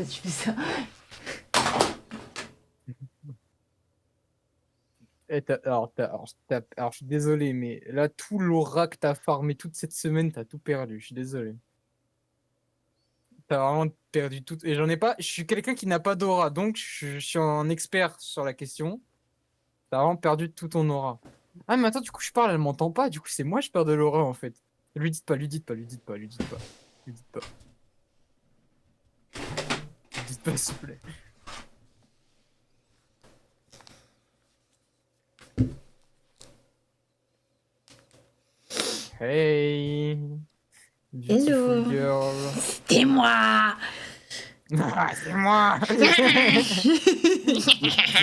Pourquoi tu fais ça? Alors, je suis désolé, mais là, tout l'aura que t'as farmé toute cette semaine, t'as tout perdu. Je suis désolé. T'as vraiment perdu tout. Et j'en ai pas. Je suis quelqu'un qui n'a pas d'aura, donc je suis un expert sur la question. T'as vraiment perdu tout ton aura. Ah, mais attends, du coup, je parle, elle m'entend pas. Du coup, c'est moi, je perds de l'aura, en fait. Lui dites pas, lui dites pas, lui dites pas, lui dites pas. Lui dites pas. Lui dites pas, s'il vous plaît. Hey, beautiful Hello. girl. C'est moi. Ah, c'est moi. Tu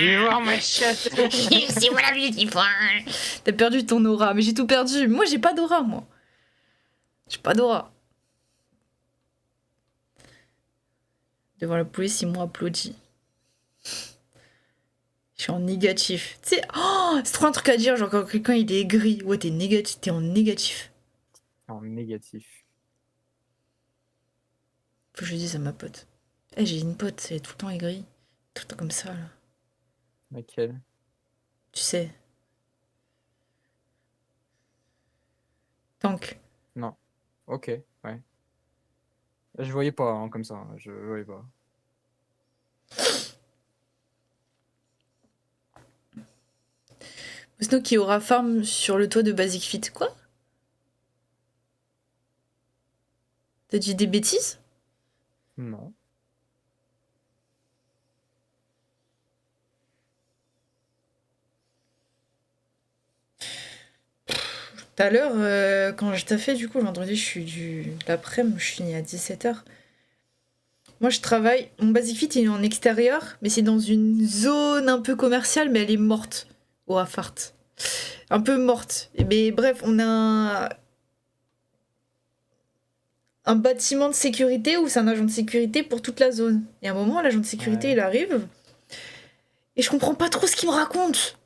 veux voir ma chatte? C'est moi la beautiful. T'as perdu ton aura, mais j'ai tout perdu. Moi, j'ai pas d'aura, moi. J'ai pas d'aura. Devant la police, ils m'ont applaudi. Je suis en négatif. Tu sais, oh, c'est trop un truc à dire, genre quand quelqu'un il est gris. Ouais, t'es négatif, t'es en négatif. En négatif. Faut que je le dise à ma pote. Eh, j'ai une pote, elle est tout le temps aigrie. Tout le temps comme ça, là. Laquelle? Tu sais. Tank. Non. Ok, ouais. Je voyais pas hein, comme ça. Je voyais pas. Snow qui aura farm sur le toit de Basic Fit. Quoi? T'as dit des bêtises? Non. Tout à l'heure, quand je t'ai fait, du coup, le vendredi, je suis l'après-midi, je finis à 17h. Moi, je travaille. Mon Basic Fit, il est en extérieur, mais c'est dans une zone un peu commerciale, mais elle est morte. Au Affart. Un peu morte. Mais bref, on a un bâtiment de sécurité où c'est un agent de sécurité pour toute la zone. Et à un moment, l'agent de sécurité, Ouais. il arrive. Et je comprends pas trop ce qu'il me raconte.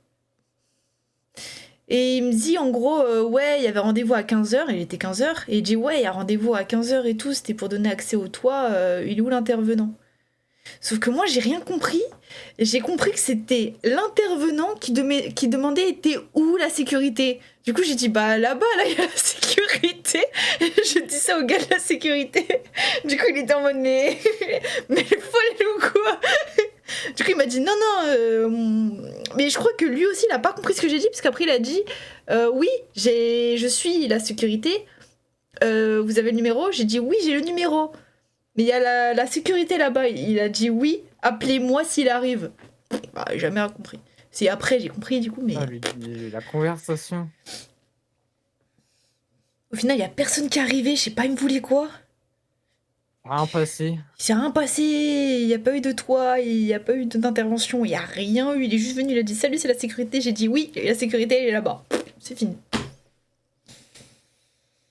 Et il me dit en gros, ouais, il y avait rendez-vous à 15h, il était 15h, et il dit ouais, il y a rendez-vous à 15h et tout, c'était pour donner accès au toit, il est où l'intervenant? Sauf que moi j'ai rien compris, j'ai compris que c'était l'intervenant qui demandait était où la sécurité. Du coup j'ai dit bah là-bas, là il y a la sécurité, et je dis ça au gars de la sécurité. Du coup il était en mode mais elle est folle ou quoi? Du coup, il m'a dit non, mais je crois que lui aussi, il a pas compris ce que j'ai dit, parce qu'après, il a dit oui, je suis la sécurité, vous avez le numéro? J'ai dit oui, j'ai le numéro. Mais il y a la sécurité là-bas. Il a dit oui, appelez-moi s'il arrive. Bah, jamais rien compris. C'est après, j'ai compris du coup, mais Ah, la conversation. au final, il y a personne qui est arrivé, je sais pas, il me voulait quoi? Rien passé. Il s'est rien passé, il n'y a pas eu de toit, il n'y a pas eu d'intervention, il n'y a rien eu. Il est juste venu, il a dit salut, c'est la sécurité. J'ai dit oui, la sécurité, elle est là-bas. C'est fini.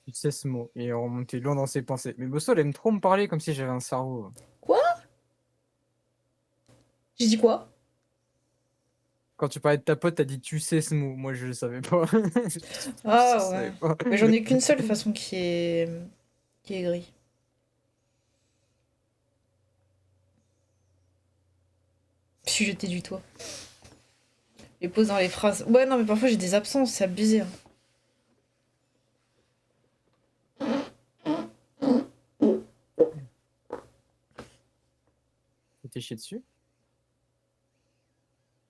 Tu sais ce mot. Et on remontait loin dans ses pensées. Mais Bosso, elle aime trop me parler comme si j'avais un cerveau. Quoi? J'ai dit quoi? Quand tu parlais de ta pote, t'as dit tu sais ce mot. Moi, je le savais pas. Je Ah savais ouais. pas. Mais j'en ai qu'une seule de toute façon qui est gris. Si j'étais du toit. Les pauses dans les phrases. Ouais, non, mais parfois j'ai des absences, c'est abusé. Hein. T'es chié dessus.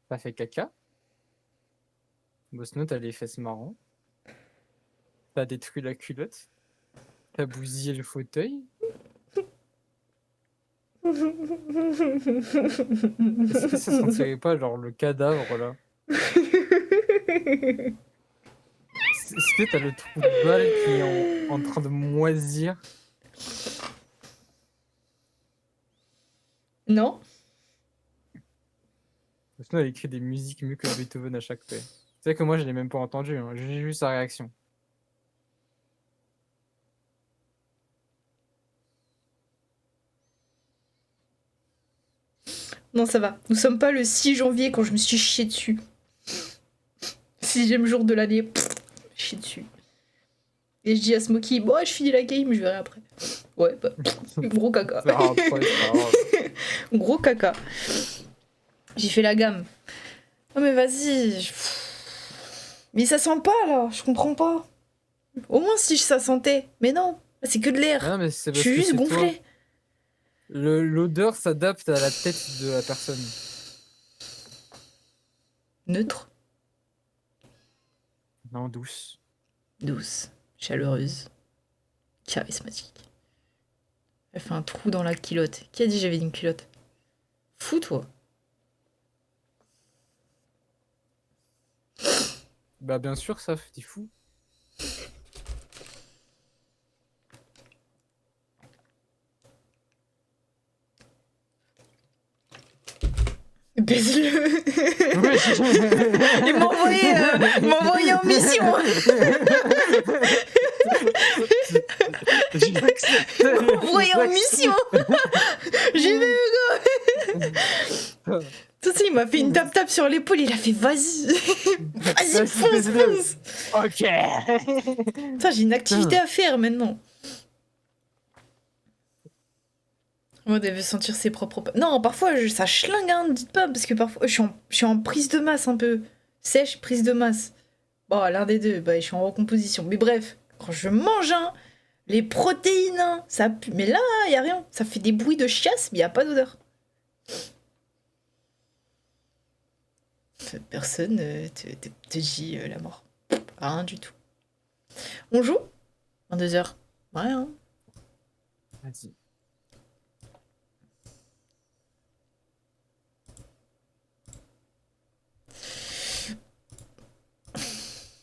T'as fait caca. Bosno, t'as les fesses marrons. T'as détruit la culotte. T'as bousillé le fauteuil. Est-ce que ça sentirait pas, genre, le cadavre, là? Est-ce que t'as le trou de balle qui est en train de moisir? Non? Bosno, elle écrit des musiques mieux que Beethoven à chaque fait. Tu sais que moi, je l'ai même pas entendu. Hein. J'ai vu sa réaction. Non, ça va. Nous sommes pas le 6 janvier quand je me suis chié dessus. 6e jour de l'année. Chié dessus. Et je dis à Smokey, bon, je finis la game, je verrai après. Ouais, bah, gros caca. Ça va après, c'est pas grave. Gros caca. J'ai fait la gamme. Non mais vas-y. Mais ça sent pas là, je comprends pas. Au moins si ça sentait. Mais non, c'est que de l'air. Non, mais c'est Je parce suis que juste c'est toi. gonflée. L'odeur s'adapte à la tête de la personne. Neutre, Non, douce. douce, chaleureuse, charismatique. Elle fait un trou dans la culotte. Qui a dit j'avais une culotte? Fou toi. Bah bien sûr, ça, t'es fou. Baise-le. Ouais, Il m'a envoyé en mission. Il m'a envoyé en mission. J'y vais Hugo. Tout ça, il m'a fait une tape-tape sur l'épaule. Il a fait vas-y. Vas-y, fonce, fonce. Ok. Putain, j'ai une activité à faire maintenant. Moi, devait sentir ses propres... Non, parfois, ça schlingue, hein, dites pas, parce que parfois, je suis en prise de masse un peu. Sèche, prise de masse. Bon, l'un des deux, bah, je suis en recomposition. Mais bref, quand je mange, hein, les protéines, hein, ça pue. Mais là, y a rien. Ça fait des bruits de chiasse, mais y a pas d'odeur. Personne te dit la mort. Rien du tout. On joue 22h. Ouais, hein. Vas-y.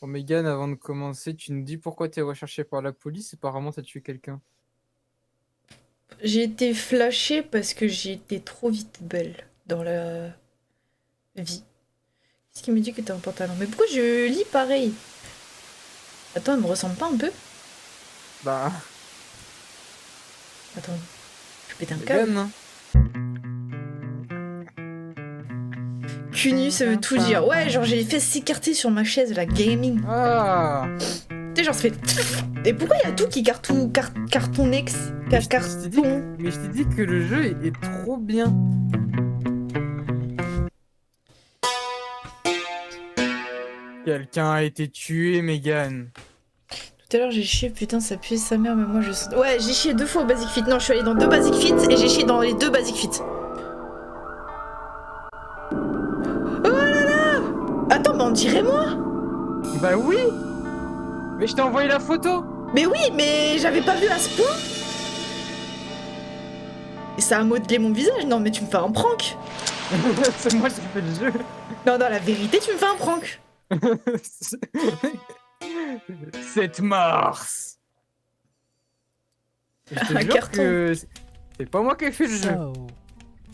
Bon, Mégane, avant de commencer, tu nous dis pourquoi t'es recherché par la police et apparemment t'as tué quelqu'un. J'ai été flashée parce que j'ai été trop vite belle dans la vie. Qu'est-ce qui me dit que t'as un pantalon? Mais pourquoi je lis pareil? Attends, elle me ressemble pas un peu? Bah, Attends, je pète un câble. Mégane, hein. Cunu, ça veut tout dire. Ouais, genre j'ai les fesses écartées sur ma chaise, la gaming. Ah. Tu sais, genre ça fait... Et pourquoi il y a tout qui carton ex Mais je t'ai dit, carton... mais je t'ai dit que le jeu est trop bien. Quelqu'un a été tué, Mégane. Tout à l'heure j'ai chié, putain ça pue sa mère, mais moi je sens... Ouais, j'ai chié 2 fois au Basic Fit. Non, je suis allée dans 2 Basic Fit et j'ai chié dans les 2 Basic Fit. Oh là là! Attends, mais on dirait moi! Bah oui. Mais je t'ai envoyé la photo. Mais oui, mais j'avais pas vu à ce point! Et ça a modelé mon visage. Non, mais tu me fais un prank! C'est moi qui fais le jeu. Non, non, la vérité, tu me fais un prank! 7 mars. Je te Un jure carton. que c'est pas moi qui ai fait le jeu. So,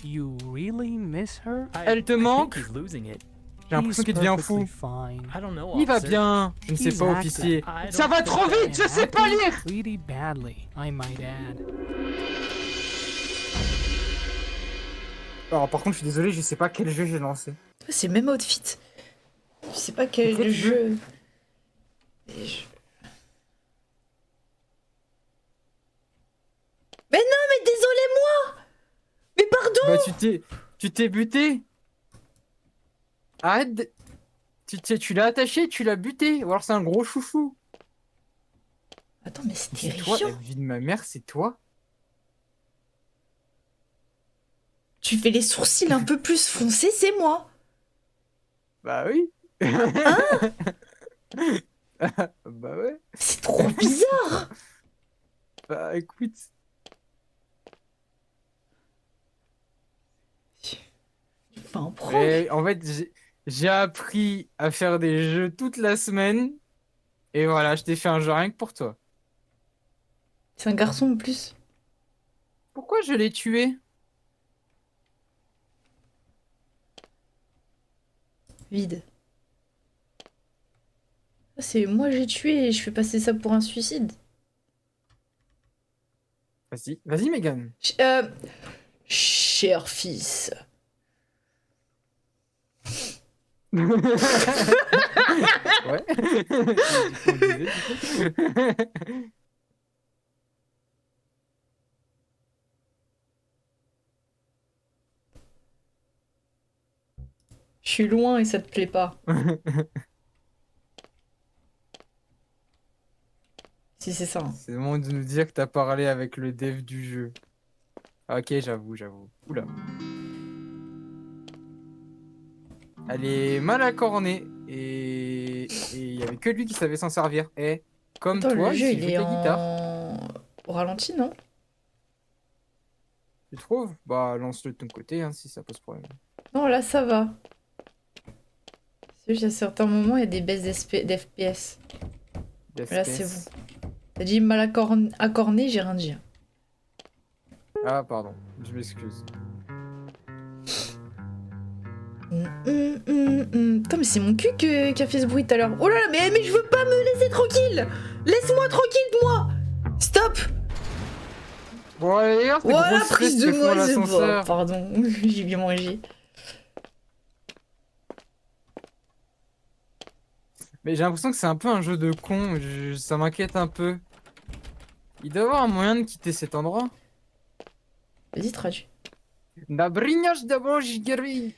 you really miss her? Elle te manque? He's losing it. J'ai l'impression qu'il devient fou. Fine. I don't know. Il va officer. bien. Je ne sais He's pas, acting. officier. I Ça don't va think trop that- vite, je sais pas lire. Pretty badly, I might add. Alors par contre, je suis désolé, je sais pas quel jeu j'ai lancé. C'est le même outfit. Je sais pas quel Quel jeu. Et je- Mais non, mais désolé-moi! Mais pardon! Bah tu t'es buté. Arrête. Tu l'as attaché, tu l'as buté. Ou alors c'est un gros chouchou. Attends, mais c'est C'est toi, la terrifiant. vie de ma mère, c'est toi. Tu fais les sourcils un peu plus foncés, c'est moi. Bah oui. Hein? Bah ouais. C'est trop bizarre. Bah écoute. Enfin, un prank. Et en fait, j'ai appris à faire des jeux toute la semaine. Et voilà, je t'ai fait un jeu rien que pour toi. C'est un garçon en plus. Pourquoi je l'ai tué? Vide. Ah, c'est moi j'ai tué et je fais passer ça pour un suicide. Vas-y, vas-y, Mégane. Cher fils. Ouais. On disait, du coup. Je suis loin et ça te plaît pas. Si c'est ça. Hein. C'est le moment de nous dire que t'as parlé avec le dev du jeu. Ok, j'avoue. Oula. Elle est mal accornée et il y avait que lui qui savait s'en servir. Et comme Attends, toi, le il jeu sait il jouer est de la guitare. au ralenti, non? Tu trouves? Bah, lance-le de ton côté hein, si ça pose problème. Non, là ça va. C'est juste à certains moments il y a des baisses d'FPS. Là c'est bon. D'espèce. T'as dit mal accorné, j'ai rien dit. Ah, pardon, je m'excuse. Putain, mais c'est mon cul qui a fait ce bruit tout à l'heure. Oh là là, mais je veux pas me laisser tranquille. Laisse-moi tranquille, moi. Stop. Bon, allez, regarde, tes Voilà, grosses prise fesses de te font moi. l'ascenseur. Pardon, j'ai bien mangé. Mais j'ai l'impression que c'est un peu un jeu de con, ça m'inquiète un peu. Il doit y avoir un moyen de quitter cet endroit. Vas-y, traduis. Na brinhaš da boži gri.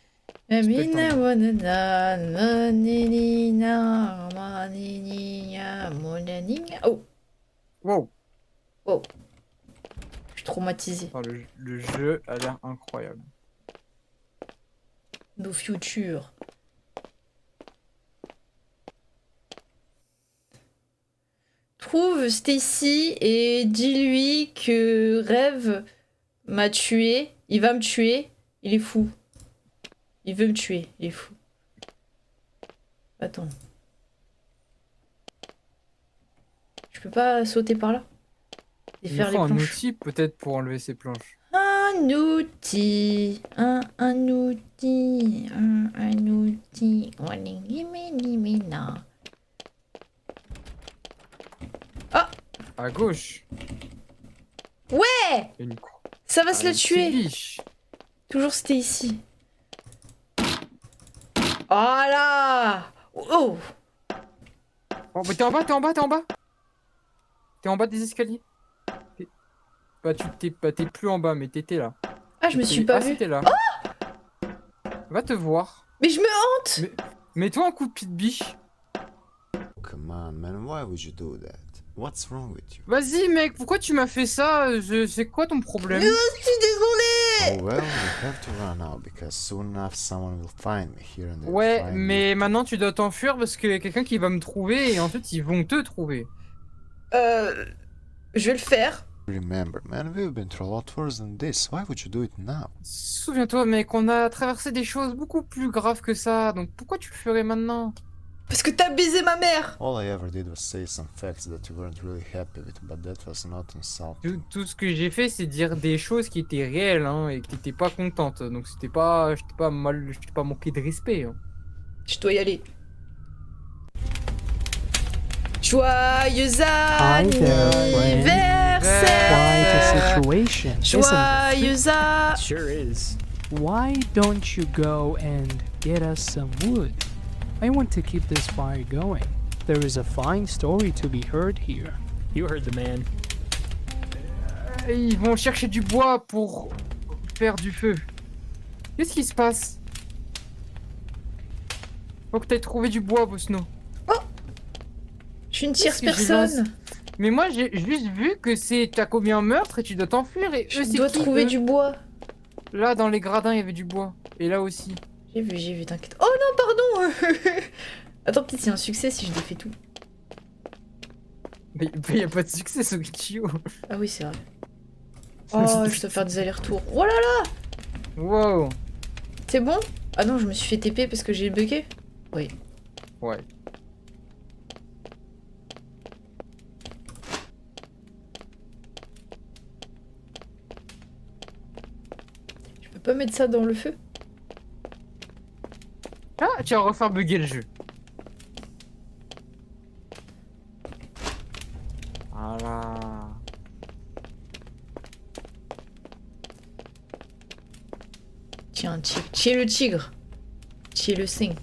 Amina wanana manina manina monanina. Oh, Wow. oh. Je suis traumatisée. Enfin, le jeu a l'air incroyable. Nos futurs. Trouve Stacy et dis-lui que Rêve m'a tué. Il va me tuer. Il est fou. Il veut me tuer. Il est fou. Attends. Je peux pas sauter par là et Il nous faire les faut un planches. outil peut-être pour enlever ces planches. Un outil. Un outil. Un outil. Wanigimina. À gauche. Ouais, Il y a une cour. ça va se la Une petite tuer. biche. Toujours c'était ici. Oh là. Oh. Oh, mais t'es en bas. T'es en bas des escaliers. Bah, t'es plus en bas, mais t'étais là. Ah, je me suis pas Ah, vue. c'était là. Va te voir. Mais je me hante. Mets-toi un coup de pied de biche. Come on, man, why would you do that? What's wrong with you? Vas-y, mec, pourquoi tu m'as fait ça? C'est quoi ton problème? Je suis désolée. Oh well, we have to run now because soon enough someone will find me here and they will Ouais, find mais maintenant tu dois t'enfuir parce qu'il y a quelqu'un qui va me trouver et en fait ils vont te trouver. Je vais le faire. you. Remember, man, we've been through a lot worse than this. Why would you do it now? Souviens-toi, mec, on a traversé des choses beaucoup plus graves que ça, donc pourquoi tu le ferais maintenant? Parce que t'as baisé ma mère. All I ever did was say some facts that you weren't really happy with, but that was not insulting. Tout ce que j'ai fait, c'est dire des choses qui étaient réelles hein, et que t'étais pas contente, donc je t'ai pas manqué de respect. Hein. Je dois y aller. Joyeux Hi there, friend. Quite a anniversaire. situation, isn't it? Joyeux a... Sure is. Why don't you go and get us some wood? I want to keep this fire going. There is a fine story to be heard here. You heard the man. Ils vont chercher du bois pour faire du feu. Qu'est-ce qui se passe? Faut que t'aies trouvé du bois, Bosno. Je suis une Qu'est-ce tierce que j'ai personne. Mais moi j'ai juste vu que t'as commis un meurtre et tu dois t'enfuir et Je eux c'est dois qui, trouver eux du bois. Là dans les gradins il y avait du bois et là aussi. J'ai vu, t'inquiète. Oh non, pardon. Attends, peut-être c'est un succès si je défais tout. Mais y a pas de succès sur Ichio. Ah oui, c'est vrai. Oh, je dois faire des allers-retours. Oh là là. Wow. C'est bon? Ah non, je me suis fait TP parce que j'ai bugué. Oui. Ouais. Je peux pas mettre ça dans le feu? Ah tu vas refaire bugger le jeu. Voilà. Tiens, un tigre. Tiens le tigre. Tiens le signe.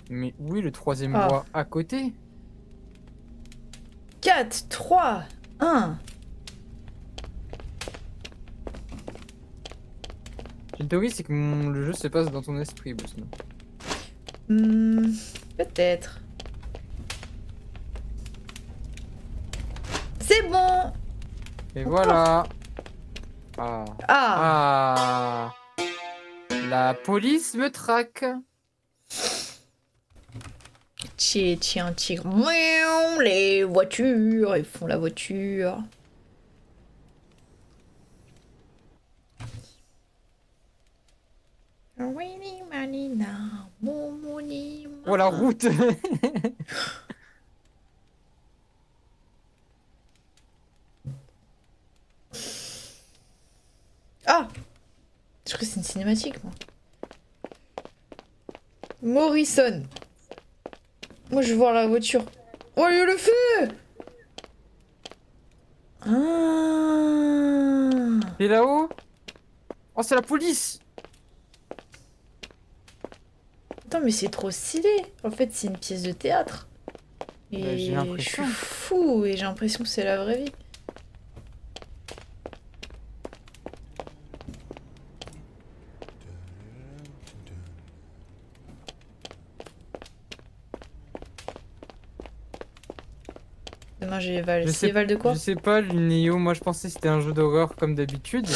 Mais où est le troisième Ah. bois? À côté? 4, 3, Ah. J'ai une théorie, c'est que le jeu se passe dans ton esprit, Bousman. Hmm, peut-être. C'est bon. Et Encore. voilà. Ah. Ah. Ah. La police me traque. Tiens, tigre. Miaou, les voitures, ils font la voiture. Oh, la route. Ah. Je crois que c'est une cinématique, moi. Morrison. Moi, je veux voir la voiture. Oh, il y a le feu. Ah. Et là-haut? Oh, c'est la police. Attends, mais c'est trop stylé. En fait, c'est une pièce de théâtre. Et Bah, j'ai je l'impression. suis fou et j'ai l'impression que c'est la vraie vie. Demain, j'ai Val. Je C'est sais, Val de quoi? je sais pas, Neo, moi je pensais que c'était un jeu d'horreur comme d'habitude.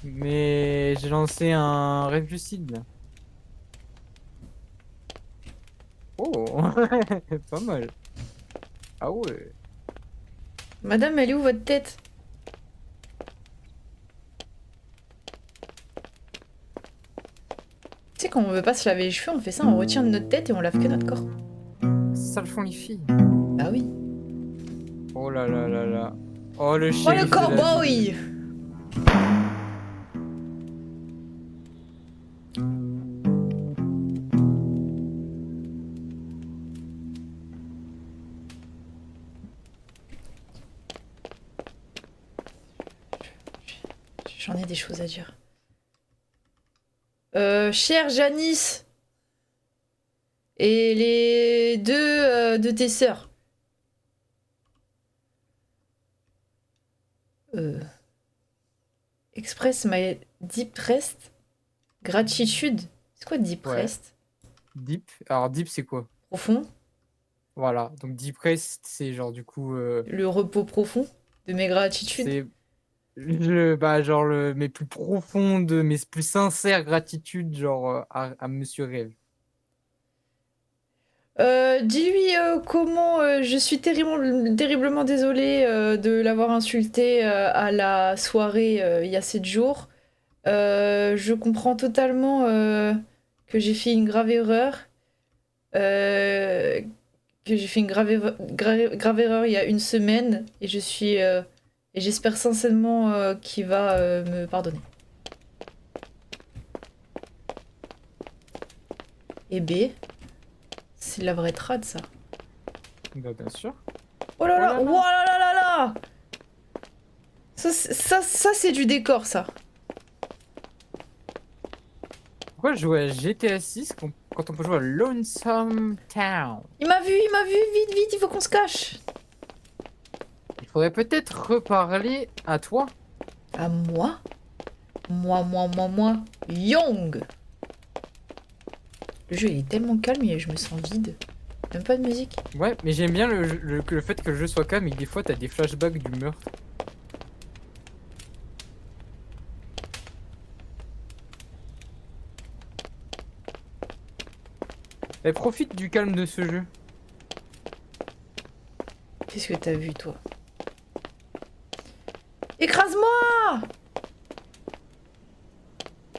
Mais j'ai lancé un rêve lucide là. Oh, pas mal. Ah ouais. Madame, elle est où votre tête? Tu sais, quand on veut pas se laver les cheveux, on fait ça, on retient de notre tête et on lave que notre corps. C'est ça le font les filles. Bah oui. Oh là là là là. Oh le Oh, shérif le de la ville. cowboy! J'en ai des choses à dire. Cher Janice et les deux de tes sœurs. Express my deep rest. Gratitude. C'est quoi deep Ouais. rest? Deep. Alors deep c'est quoi? Profond. Voilà. Donc deep rest c'est genre du coup Le repos profond de mes gratitudes. c'est bah genre mes plus profondes, mes plus sincères gratitudes genre à Monsieur Rêve. Dis-lui comment je suis terriblement désolée de l'avoir insulté à la soirée il y a 7 jours. Je comprends totalement que j'ai fait une grave erreur. Que j'ai fait une grave erreur il y a une semaine et je suis et j'espère sincèrement qu'il va me pardonner. Et B, c'est de la vraie trad ça. Bah bien sûr. Oh là là, Oh là là. oh là là là là. Ça c'est du décor ça. Pourquoi jouer à GTA 6 quand on peut jouer à Lonesome Town? Il m'a vu, vite, il faut qu'on se cache. Il faudrait peut-être reparler à toi. À moi? Moi, Young. Le jeu il est tellement calme et je me sens vide. Même pas de musique. Ouais, mais j'aime bien le fait que le jeu soit calme et que des fois t'as des flashbacks du meurtre. Et profite du calme de ce jeu. Qu'est-ce que t'as vu toi? Écrase-moi!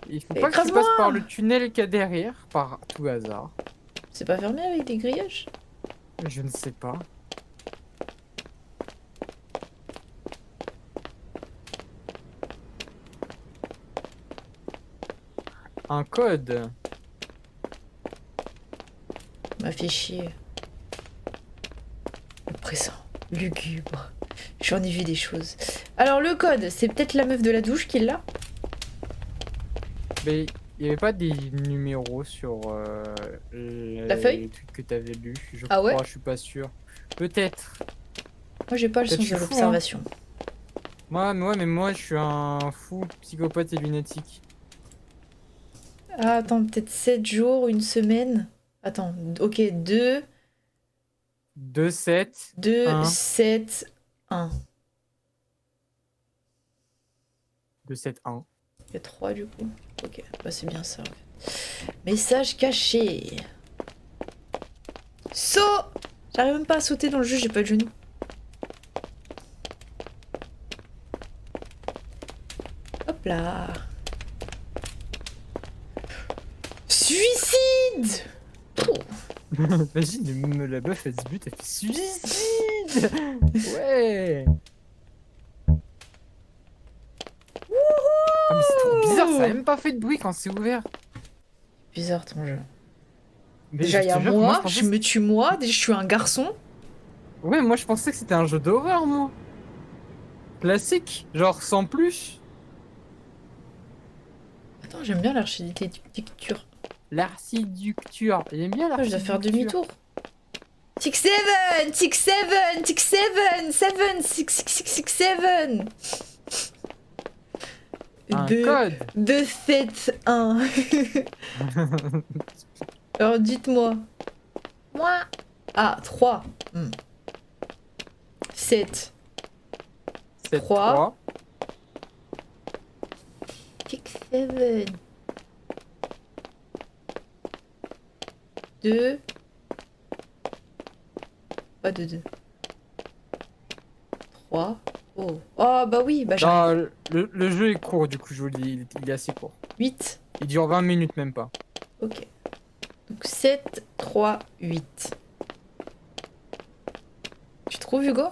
Il faut pas que tu Écrase-moi! passes par le tunnel qu'il y a derrière, par tout hasard. C'est pas fermé avec des grillages? Je ne sais pas. Un code. M'a fait chier. Oppressant, lugubre. J'en ai vu des choses. Alors le code, c'est peut-être la meuf de la douche qui l'a? Mais il n'y avait pas des numéros sur La feuille? les trucs que t'avais lus, je Ah ouais? crois, je suis pas sûr. Peut-être. Moi, j'ai pas le Peut-être sens je de suis fou, l'observation. Mais moi, je suis un fou, psychopathe et lunatique. Ah, attends, peut-être 7 jours, une semaine. Attends, ok, 2, 2, 7, 2, 1, 7, 1. 2, 7, 1. Il y a 3 du coup. Ok, bah c'est bien ça. En fait. Message caché. Saut. J'arrive même pas à sauter dans le jeu, j'ai pas de genoux. Hop là. Suicide. Oh. Imagine, la meuf, elle se bute, elle fait suicide. Ouais. Ah, mais c'est trop bizarre, ça a même pas fait de bruit quand c'est ouvert. Bizarre ton jeu. Mais Déjà, je il y a te jure que moi, moi, je me tue moi, déjà je suis un garçon. Ouais, moi je pensais que c'était un jeu d'horreur, moi. Classique, genre sans plus. Attends, j'aime bien l'architecture. L'archiducture. Il aime bien Ah, je dois faire l'archiducture. demi-tour. Tick 7, tick 7, tick 7, 7, 6, 6, 6, 6, 7. Un code. 2, 7, 1. Alors dites-moi. Moi. Ah, 3. 7. 7, 3. 3. Tick 7. 2. Pas de 2. 3. Oh. Oh, bah oui, bah j'arrive. Non, le jeu est court, du coup, je vous le dis, il est assez court. 8. Il dure 20 minutes, même pas. Ok. Donc 7, 3, 8. Tu trouves, Hugo?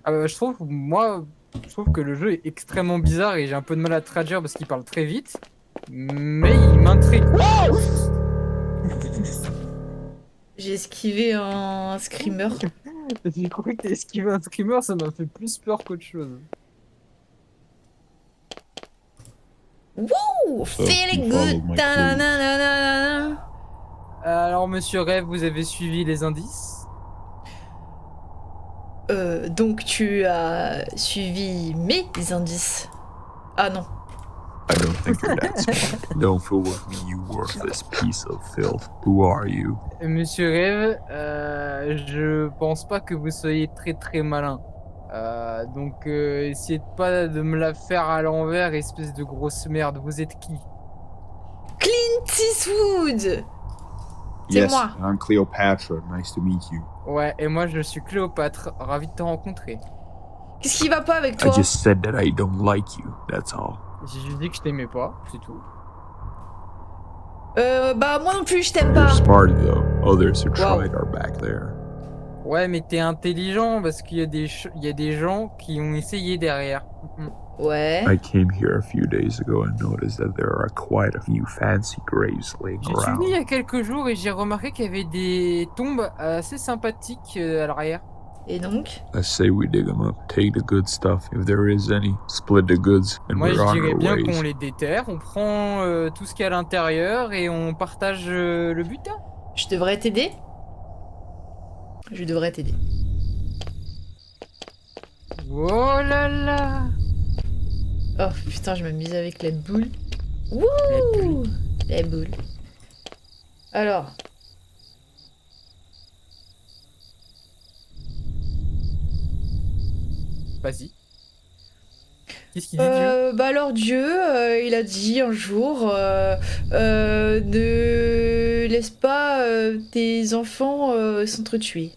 Je trouve que le jeu est extrêmement bizarre et j'ai un peu de mal à traduire parce qu'il parle très vite. Mais il m'intrigue. J'ai esquivé un screamer. J'ai cru que t'as esquivé un streamer, ça m'a fait plus peur qu'autre chose. Wouh! Feeling good! Ta-na-na-na-na-na. Alors, monsieur Rêve, vous avez suivi les indices? Donc tu as suivi mes indices. Ah non. I don't think you're that smart. Don't fool with me, you worthless piece of filth. Who are you? Monsieur Rêve, je pense pas que vous soyez très très malin. Donc, essayez pas de me la faire à l'envers, espèce de grosse merde. Vous êtes qui? Clint Eastwood! C'est Yes, moi. I'm Cleopatra. Nice to meet you. Ouais, et moi je suis Cléopâtre, ravi de te rencontrer. Qu'est-ce qui va pas avec I toi? just said that I don't like you. That's all. J'ai juste dit que je t'aimais pas, c'est tout. Bah moi non plus je t'aime You're pas. smart though. Others who Wow. tried are back there. Ouais, mais t'es intelligent parce qu'il y a il y a des gens qui ont essayé derrière. Ouais. I came here a few days ago and noticed that there are quite a few fancy graves laying J'y suis venu il y around. a quelques jours et j'ai remarqué qu'il y avait des tombes assez sympathiques à l'arrière. Et donc? I say we dig them up, take the good stuff if there is any, split the goods, and Moi we're je on dirais our bien ways. qu'on les déterre, on prend tout ce qu'il y a à l'intérieur et on partage le butin. Je devrais t'aider? Je devrais t'aider. Oh là là! Oh putain, je m'amuse avec la boule. Wouh! La boule. Alors. Vas-y. Qu'est-ce qu'il dit, Dieu? Bah alors Dieu, il a dit un jour, ne laisse pas tes enfants s'entretuer.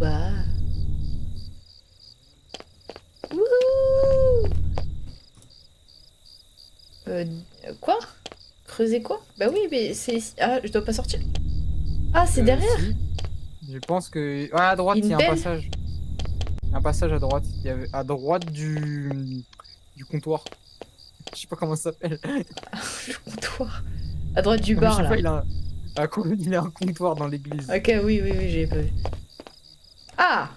Waouh. Wouhou. Quoi? Creuser quoi? Bah oui, mais c'est... Ah, je dois pas sortir. Ah, c'est derrière? Si. Je pense que... Ah, à droite, il y a un Une passage. Un passage à droite. Il y avait à droite du comptoir. Je sais pas comment ça s'appelle. Le comptoir. À droite du Non, mais je bar, sais là. pas, il a un comptoir dans l'église. Ok, oui, j'ai pas vu. Ah!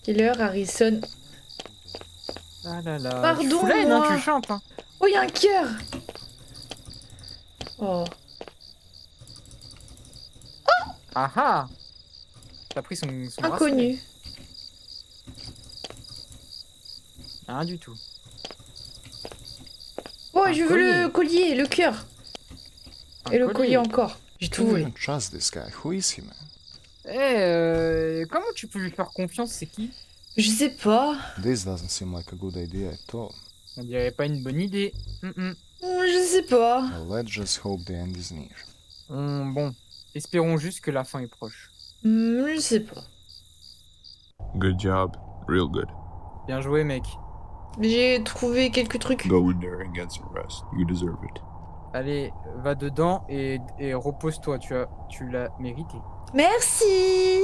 Killer Harrison. Ah là là. Pardon, Tu fous la haine, hein, moi. tu chantes. Hein. Oh, il y a un cœur! Oh. Ah ah. T'as pris son bracelet. Inconnu. Rien du tout. Oh, Un je veux le collier, le cœur. Un Et le collier encore. J'ai tout You volé. don't trust this guy. Who is he, man? Comment tu peux lui faire confiance, c'est qui? Je sais pas. This doesn't seem like a good idea at all. On dirait pas une bonne idée. Je sais pas. Well, let's just hope the end is near. Bon, espérons juste que la fin est proche. Je sais pas. Good job. Real good. Bien joué, mec. J'ai trouvé quelques trucs. Go in there and get some rest. You deserve it. Allez, va dedans et repose-toi, tu l'as mérité. Merci.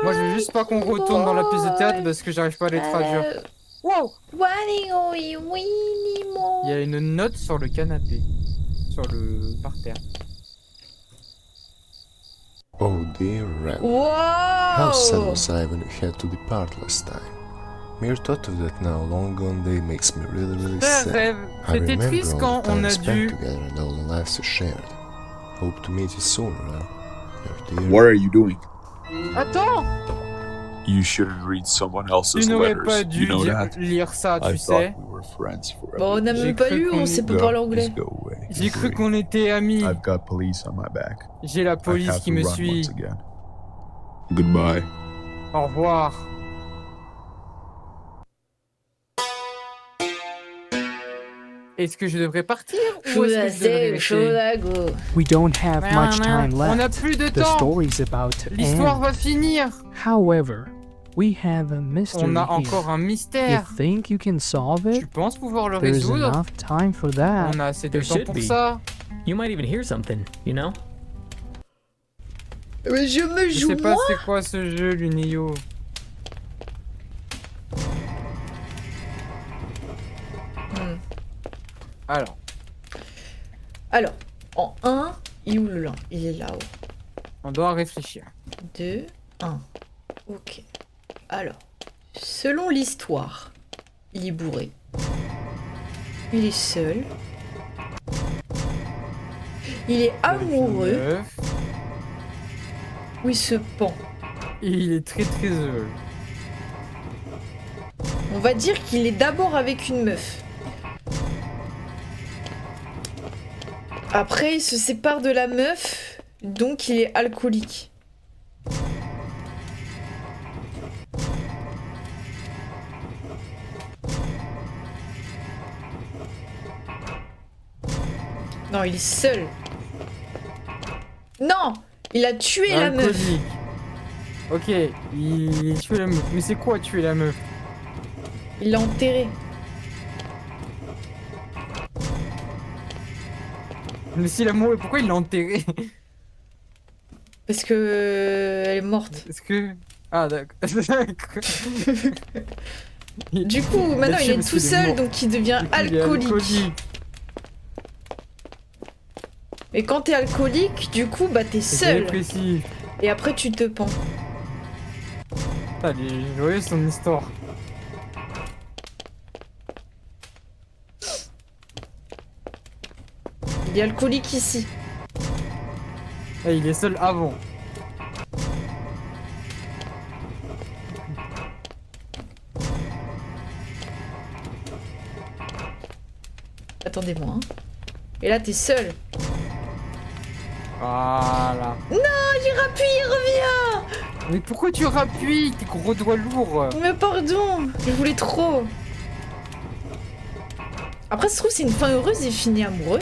Moi, je veux juste pas qu'on retourne dans la pièce de théâtre parce que j'arrive pas à les traduire. Wow! Il y a une note sur le canapé. Par terre. Oh dear Ren. How sad Wow. was I when we had to depart last time? Mere thought of that now long gone day makes me really sad. Rêve, I c'était remember triste all quand the on time a spent dû... together and all the lives we shared. Hope to meet you soon, Ren. Your dear What are you doing? Attends! You shouldn't read someone Tu else's n'aurais letters. pas dû You know that? lire ça, I tu thought sais. we were friends forever. Bon, on n'a J'ai même pas cru lu, qu'on on sait pas Go, parler just anglais. go away. J'ai cru Agree. qu'on était amis. I've got police on my back. J'ai la I police have qui to me run suit. once again. Goodbye. Au revoir. Est-ce que je devrais partir ou est-ce que je devrais rester? go. We don't have much time On n'a left. plus de The temps. story's about to L'histoire end. va finir. However, we have a mystery On a here. encore un You mystère. think you can solve Tu it? penses pouvoir le There's résoudre? enough time for that. On a assez de There temps should pour be. ça. You might even hear something, you know? Mais je me Je joue sais pas moi. c'est quoi ce jeu, Lunio. Alors, Alors, en 1, il est où le lin? Il est là-haut. on doit réfléchir. 2, 1. Ok. Alors, selon l'histoire, il est bourré. Il est seul. Il est amoureux. 9. Ou il se pend. Et il est très heureux. On va dire qu'il est d'abord avec une meuf. Après, il se sépare de la meuf, donc il est alcoolique. Non, il est seul. Non, il a tué la meuf. Alcoolique. Ok, il tue la meuf. Mais c'est quoi tuer la meuf? Il l'a enterrée. Mais si l'amour, pourquoi il l'a enterré? Parce que elle est morte. Est-ce que... Ah d'accord. Du coup, maintenant il est tout seul, donc il devient alcoolique. Et quand t'es alcoolique, du coup, bah t'es seul. Dépressif. Et après tu te pends. Putain, elle est joyeuse son histoire. Il est alcoolique ici. Ah, il est seul avant. Attendez-moi. Hein. Et là t'es seul. Voilà. J'ai rappuyé, il revient. Mais pourquoi tu rappuies tes gros doigts lourds? Mais pardon, je voulais trop. Après, ça se trouve, c'est une fin heureuse et finit amoureux.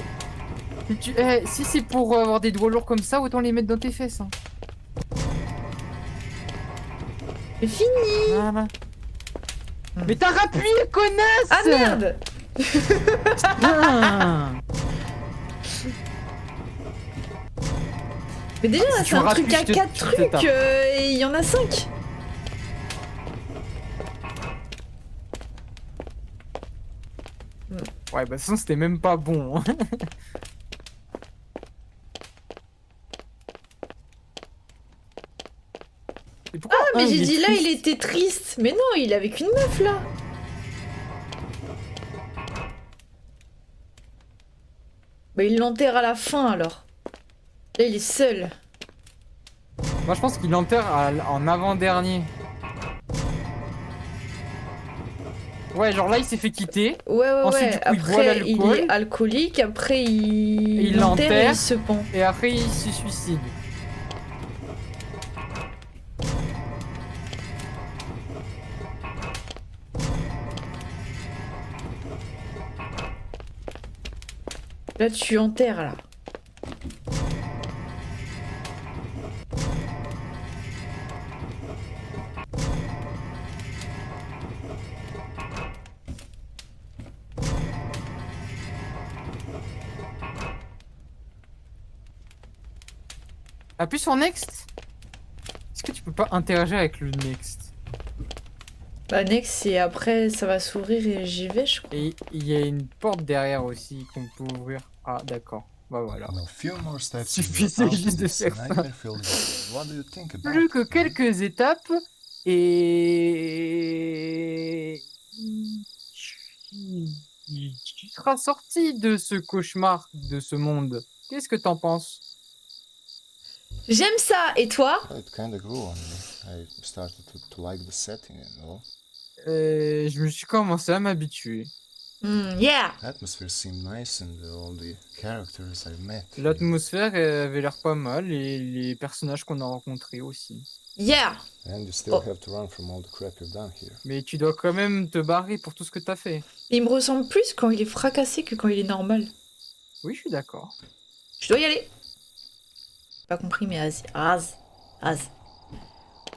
Si c'est pour avoir des doigts lourds comme ça, autant les mettre dans tes fesses. Hein. C'est fini. Voilà. Mais t'as rappuyé, connasse! Ah merde. Ah. Mais déjà, Si là, tu c'est un rappuies, truc à je te- 4 je te tape. trucs et il y en a 5. Ouais, bah de toute façon, c'était même pas bon. Hein. Et pourquoi Ah, mais un, j'ai il est dit là, triste il était triste. Mais non, il est avec une meuf là. Bah il l'enterre à la fin alors. Là il est seul. Moi, je pense qu'il enterre en avant-dernier. Ouais, genre là, il s'est fait quitter. Ouais, Ensuite, du coup, il boit après il l'alcool. est alcoolique, après il Il l'enterre et l'enterre. il se pend. Et après, il se suicide. Là tu enterres là. Appuie sur Next. Est-ce que tu peux pas interagir avec le Next? Bah next c'est après ça va s'ouvrir et j'y vais je crois. Et il y a une porte derrière aussi qu'on peut ouvrir. Ah, d'accord. Bah voilà. Well, few more steps Suffisait and you're out juste of de this faire ça. nightmare-filled world. What do you think about Plus que it? quelques étapes et tu seras sorti de ce cauchemar, de ce monde. Qu'est-ce que t'en penses? J'aime ça et toi? It kinda grew on me. I started to like the setting and all. Je me suis commencé à m'habituer. Yeah! The atmosphere seemed nice and all the characters I met. L'atmosphère avait l'air pas mal et les personnages qu'on a rencontrés aussi. Yeah! And you still Oh. have to run from all the crap you've done here. Mais tu dois quand même te barrer pour tout ce que t'as fait. Il me ressemble plus quand il est fracassé que quand il est normal. Oui, je suis d'accord. Je dois y aller. Pas compris mais vas-y. Az.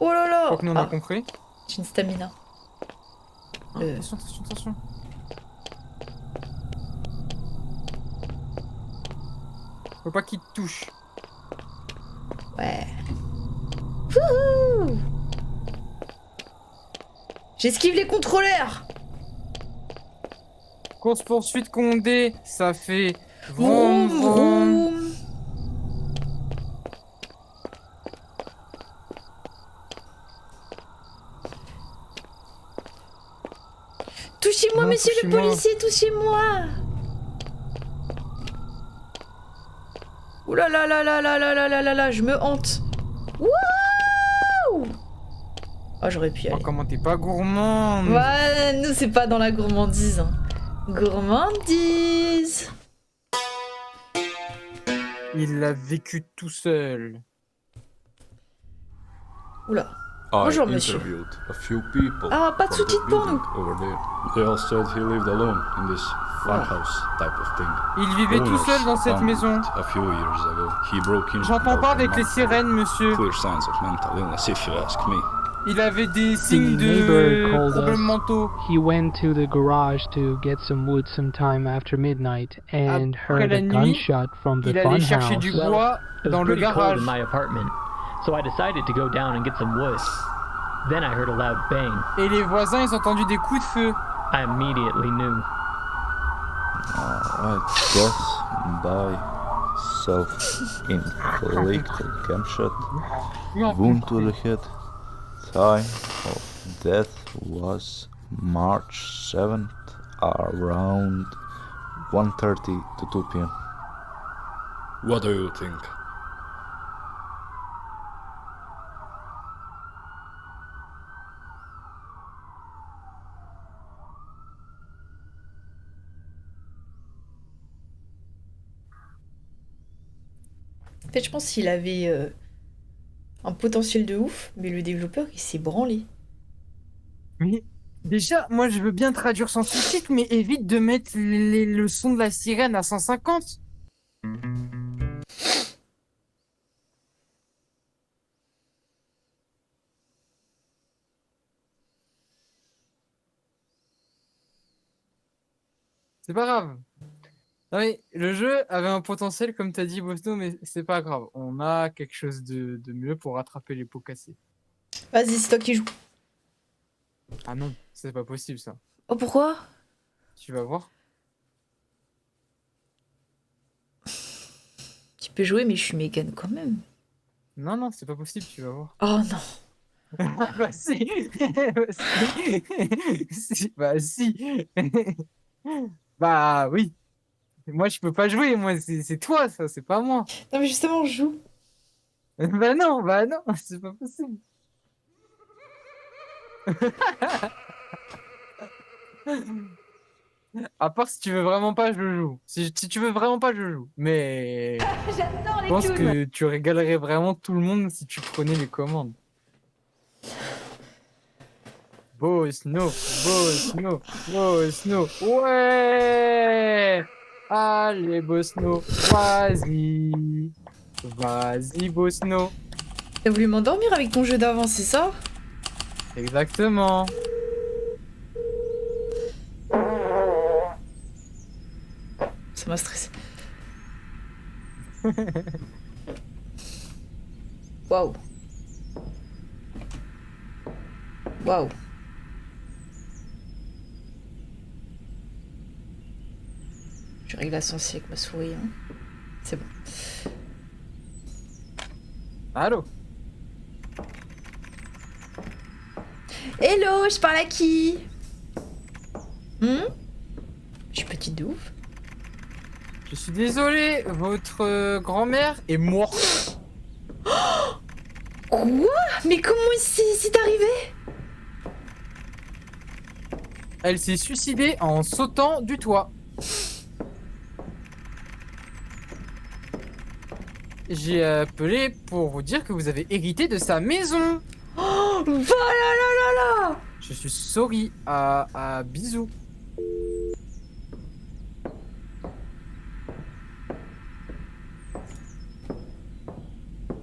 Oh là Je là! crois que nous on a Ah, compris. j'ai une stamina. Attention, attention, attention. Faut pas qu'il te touche. Ouais. Wouhou! J'esquive les contrôleurs! Course poursuite Condé, ça fait Vroom, vroom vroom. vroom. Touchez-moi, Non, monsieur le touchez-moi. policier, touchez-moi! Ouh là là là là là là là là là là, je me hante! Wouh! Oh, j'aurais pu y Oh, aller. comment t'es pas gourmande. Ouais, nous, c'est pas dans la gourmandise. Hein. Gourmandise! Il l'a vécu tout seul. Oula. I Bonjour, monsieur. interviewed a few people Ah, pas de from the sous-titres pour nous. building over there. They all said he lived alone in this farmhouse type of thing. Il vivait tout seul dans cette Owners maison. found it a few years ago. He broke in J'entends about pas a avec les month sirènes, ago. monsieur. Clear signs of mental illness, if you ask me. Il avait des signes neighbor de called problèmes us. mentaux. He went to the garage to get some wood sometime after midnight and Après heard la a nuit, gunshot from the Il allait chercher funhouse. du Well, bois It was dans le pretty cold garage. in my apartment, so I decided to go down and get some wood. Then I heard a loud bang. Et les voisins, ils ont entendu des coups de feu. I immediately knew. Alright, death by self-inflicted gunshot. Wound to the head. Time of death was March 7th, around 1:30 to 2 p.m. What do you think? En fait, je pense qu'il avait un potentiel de ouf, mais le développeur, il s'est branlé. Mais déjà, moi je veux bien traduire sans sous-titres, mais évite de mettre le son de la sirène à 150. C'est pas grave. Non mais le jeu avait un potentiel, comme t'as dit, Bosno, mais c'est pas grave. On a quelque chose de mieux pour rattraper les pots cassés. Vas-y, c'est toi qui joues. Ah non, c'est pas possible ça. Oh, pourquoi? Tu vas voir. Tu peux jouer, mais je suis Megan quand même. Non, non, c'est pas possible, tu vas voir. Oh non. Bah si. Bah si. Bah si. Bah oui. Moi, je peux pas jouer, moi, c'est toi, ça, c'est pas moi. Non, mais justement, je joue. Bah non, c'est pas possible. À part si tu veux vraiment pas, je joue. Si tu veux vraiment pas, je joue. Mais J'adore je pense que tu régalerais vraiment tout le monde si tu prenais les commandes. Boss, no, boss, no, boss, no. Ouais! Allez, boss, no. Vas-y. Vas-y, boss, no. T'as voulu m'endormir avec ton jeu d'avant, c'est ça? Exactement. Ça m'a stressé. Waouh. Waouh. Je règle la sensée avec ma souris. Hein. C'est bon. Allô? Hello, je parle à qui? Je suis petite de ouf. Je suis désolé, votre grand-mère est morte. Quoi? Mais comment c'est arrivé? Elle s'est suicidée en sautant du toit. J'ai appelé pour vous dire que vous avez hérité de sa maison. Oh, voilà là là. Je suis sorry. À bisous.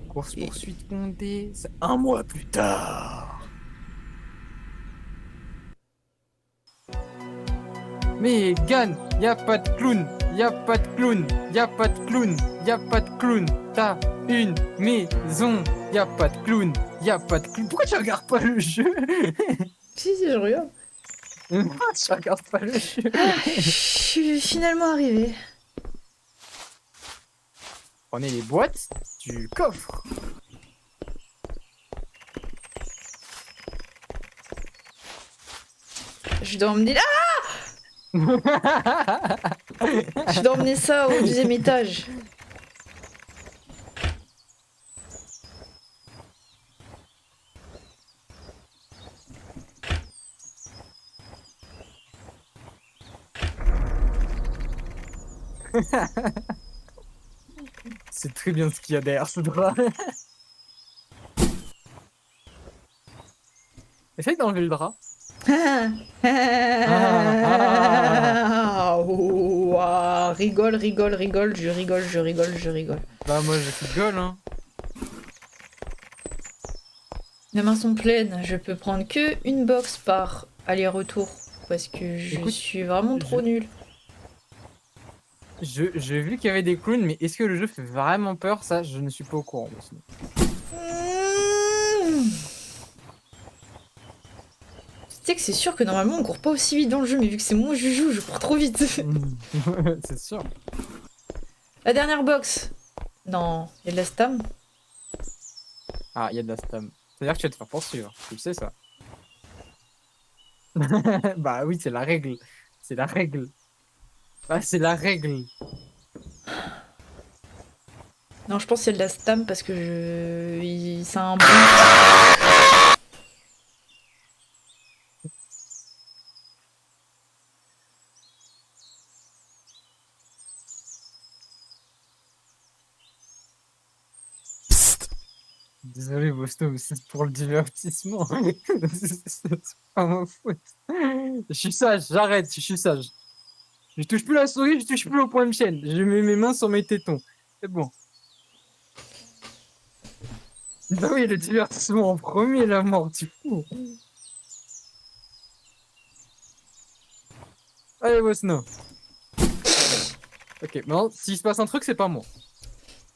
Course-poursuite Condé, c'est un mois plus tard. Mais Gan, y a pas de clown, y a pas de clown, y a pas de clown, y a pas de clown. T'as une maison, y a pas de clown, y a pas de clown. Pourquoi tu regardes pas le jeu? Si, je regarde. Pourquoi tu regardes pas le jeu? Je suis finalement arrivée. Prenez les boîtes du coffre. Je dois emmener... Ah, je dois emmener ça au deuxième étage. C'est très bien ce qu'il y a derrière ce drap. Essaye d'enlever le drap. Ouah, rigole, rigole, rigole, je rigole, je rigole, je rigole. Bah moi je rigole hein. Mes mains sont pleines, je peux prendre que une box par aller-retour parce que je Écoute, suis vraiment trop nulle. J'ai vu qu'il y avait des clowns, mais est-ce que le jeu fait vraiment peur? Ça, je ne suis pas au courant. Aussi. Tu sais que c'est sûr que normalement on court pas aussi vite dans le jeu, mais vu que c'est moi je joue, je cours trop vite. C'est sûr. La dernière box. Non, il y a de la stam. Ah, il y a de la stam. C'est-à-dire que tu vas te faire poursuivre. Tu le sais ça. Bah oui, c'est la règle. C'est la règle. Ah, c'est la règle. Non, je pense qu'il y a de la stam parce que c'est un bon. Désolé, Bosto, mais c'est pour le divertissement. C'est pas ma faute. Je suis sage, j'arrête, je suis sage. Je touche plus la souris, je touche plus au point de chaîne. Je mets mes mains sur mes tétons. C'est bon. Bah oui, le divertissement en premier, la mort, tu fous. Allez, Bosno. Ok, maintenant, s'il se passe un truc, c'est pas moi.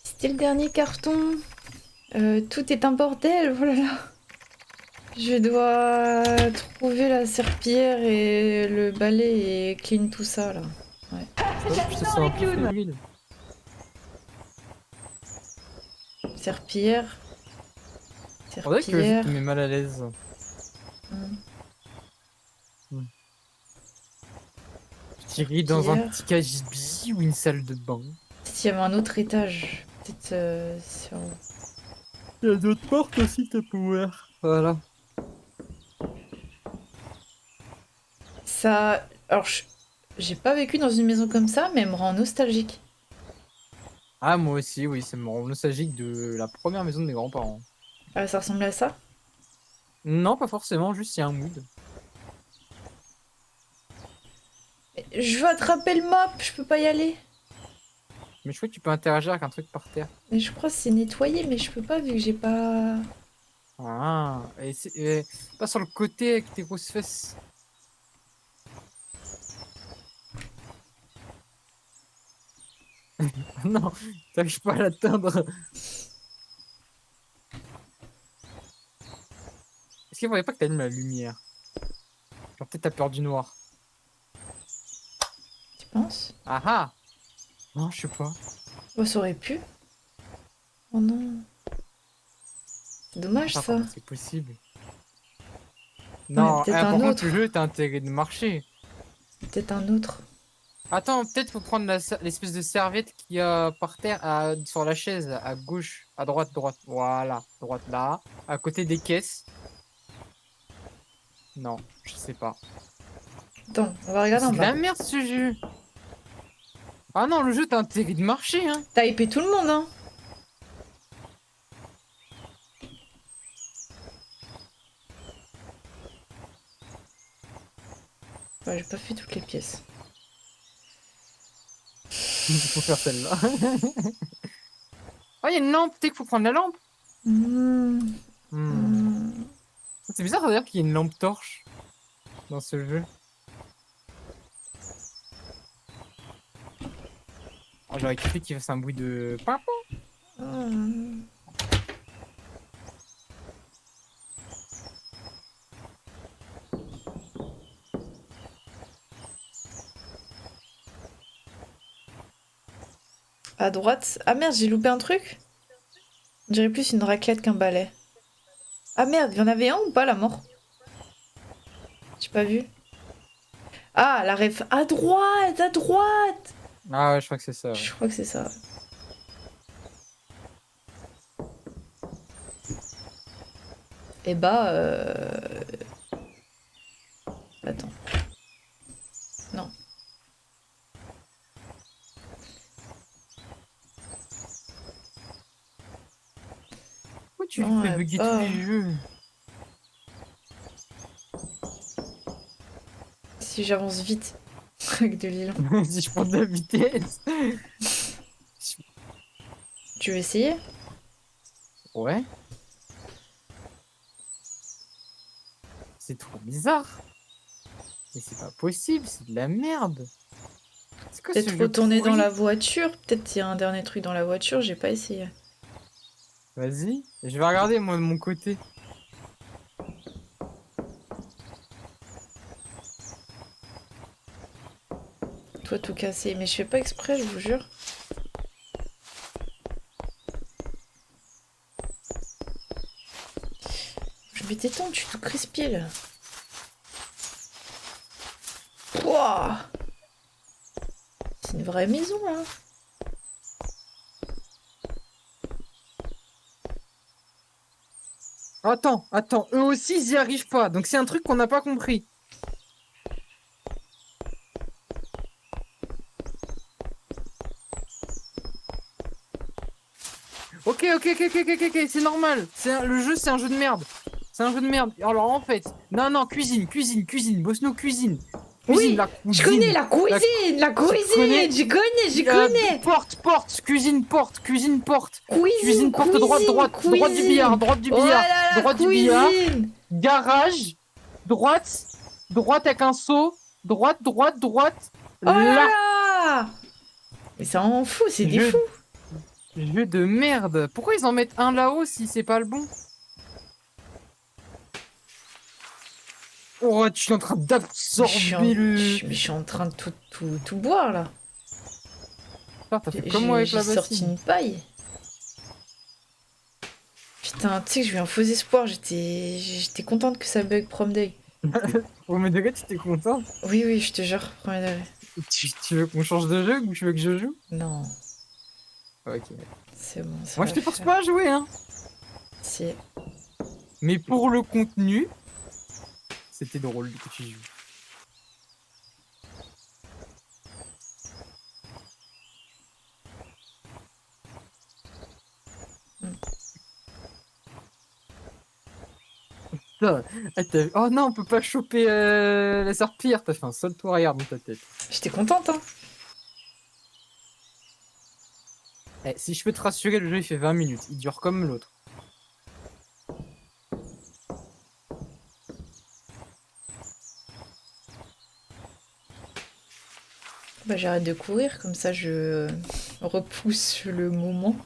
C'était le dernier carton. Tout est un bordel, voilà. Je dois trouver la serpillière et le balai et clean tout ça là. Ouais. Hop, je te sens un peu fébrile. Serpillière. On dirait que le jeu Serpillière. te met mal à l'aise. J'irai dans un Hier. petit cagibi ou une salle de bain. Peut-être qu'il y avait un autre étage. Peut-être sur... Il y a d'autres portes aussi, t'as pouvoir. Voilà. Ça... Alors, j'ai pas vécu dans une maison comme ça, mais elle me rend nostalgique. Ah, moi aussi, oui, ça me rend nostalgique de la première maison de mes grands-parents. Ah, ça ressemble à ça? Non, pas forcément, juste il y a un mood. Je veux attraper le mop, je peux pas y aller. Mais je crois que tu peux interagir avec un truc par terre. Mais je crois que c'est nettoyé, mais je peux pas vu que j'ai pas... Ah, et pas sur le côté avec tes grosses fesses. Non, t'arrives pas à l'atteindre. Est-ce qu'il faudrait pas que t'allumes la lumière? Genre peut-être t'as peur du noir. Tu penses? Ah ah! Non, je sais pas. Oh, ça aurait pu. Oh non. C'est dommage Attends, ça. comment c'est possible. Non, Non, peut-être par un contre, autre. le jeu, t'as intérêt de marcher. Peut-être un autre. Attends, peut-être faut prendre l'espèce de serviette qu'il y a par terre sur la chaise, à gauche, à droite, droite. Voilà, droite là, à côté des caisses. Non, je sais pas. Attends, on va regarder en C'est de la bas. merde ce jeu. Ah non, le jeu, t'as intérêt de marcher, hein. T'as hypé tout le monde, hein? Ouais, j'ai pas fait toutes les pièces. Il faut faire celle-là. Oh, il y a une lampe, peut-être qu'il faut prendre la lampe. Mmh. Hmm. Mmh. C'est bizarre d'ailleurs qu'il y ait une lampe torche dans ce jeu. Oh, j'aurais kiffé qu'il fasse un bruit de... Mmh. À droite. Ah merde, j'ai loupé un truc? On dirait plus une raclette qu'un balai. Ah merde, il y en avait un ou pas, la mort? J'ai pas vu. Ah, la ref. À droite, à droite! Ah ouais, je crois que c'est ça. Ouais. Je crois que c'est ça. Et bah, attends. Non. Pourquoi tu Non, fais bugger tous pas. les jeux? Si j'avance vite avec de l'élan. Si je prends de la vitesse. Tu veux essayer? Ouais. C'est trop bizarre. Mais c'est pas possible, c'est de la merde. C'est quoi ce Peut-être jeu retourner dans pourri? la voiture. Peut-être il y a un dernier truc dans la voiture, j'ai pas essayé. Vas-y, je vais regarder moi de mon côté. Toi tout cassé, mais je fais pas exprès, je vous jure. Je vais t'étendre, je suis tout crispé là. Pouah, c'est une vraie maison là. Attends, eux aussi ils y arrivent pas, donc c'est un truc qu'on n'a pas compris. Ok, c'est normal. Le jeu, c'est un jeu de merde. C'est un jeu de merde. Alors en fait, non, cuisine, Bosno cuisine. Oui, la je cuisine. connais la cuisine, la connais cuisine, j'y connais. Porte, cuisine, porte. Cuisine, Porte, droite du billard, Oh là là, droite du billard. cuisine. Garage, droite avec un seau, droite. Oh là Là, là. Mais ça en fout, c'est des Je- fous. jeu de merde. Pourquoi ils en mettent un là-haut si c'est pas le bon? Oh, tu es en train d'absorber le... Je suis en train de tout boire là. Ah, t'as fait comme moi avec la J'ai sorti bassine. une paille. Putain, tu sais que j'ai eu un faux espoir. J'étais contente que ça bug Prom Day. Au premier degré, tu étais content? Oui, je te jure, premier degré. Tu veux qu'on change de jeu ou tu veux que je joue? Non, Ok. c'est bon. ça Moi, va je te force faire. pas à jouer, hein. Si. Mais pour le contenu, c'était drôle que tu joues. Putain, ah, oh non, on peut pas choper la serpillère. T'as fait un salto arrière dans ta tête. J'étais contente, hein. Eh, si je peux te rassurer, le jeu il fait 20 minutes. Il dure comme l'autre. Bah, j'arrête de courir, comme ça je repousse le moment.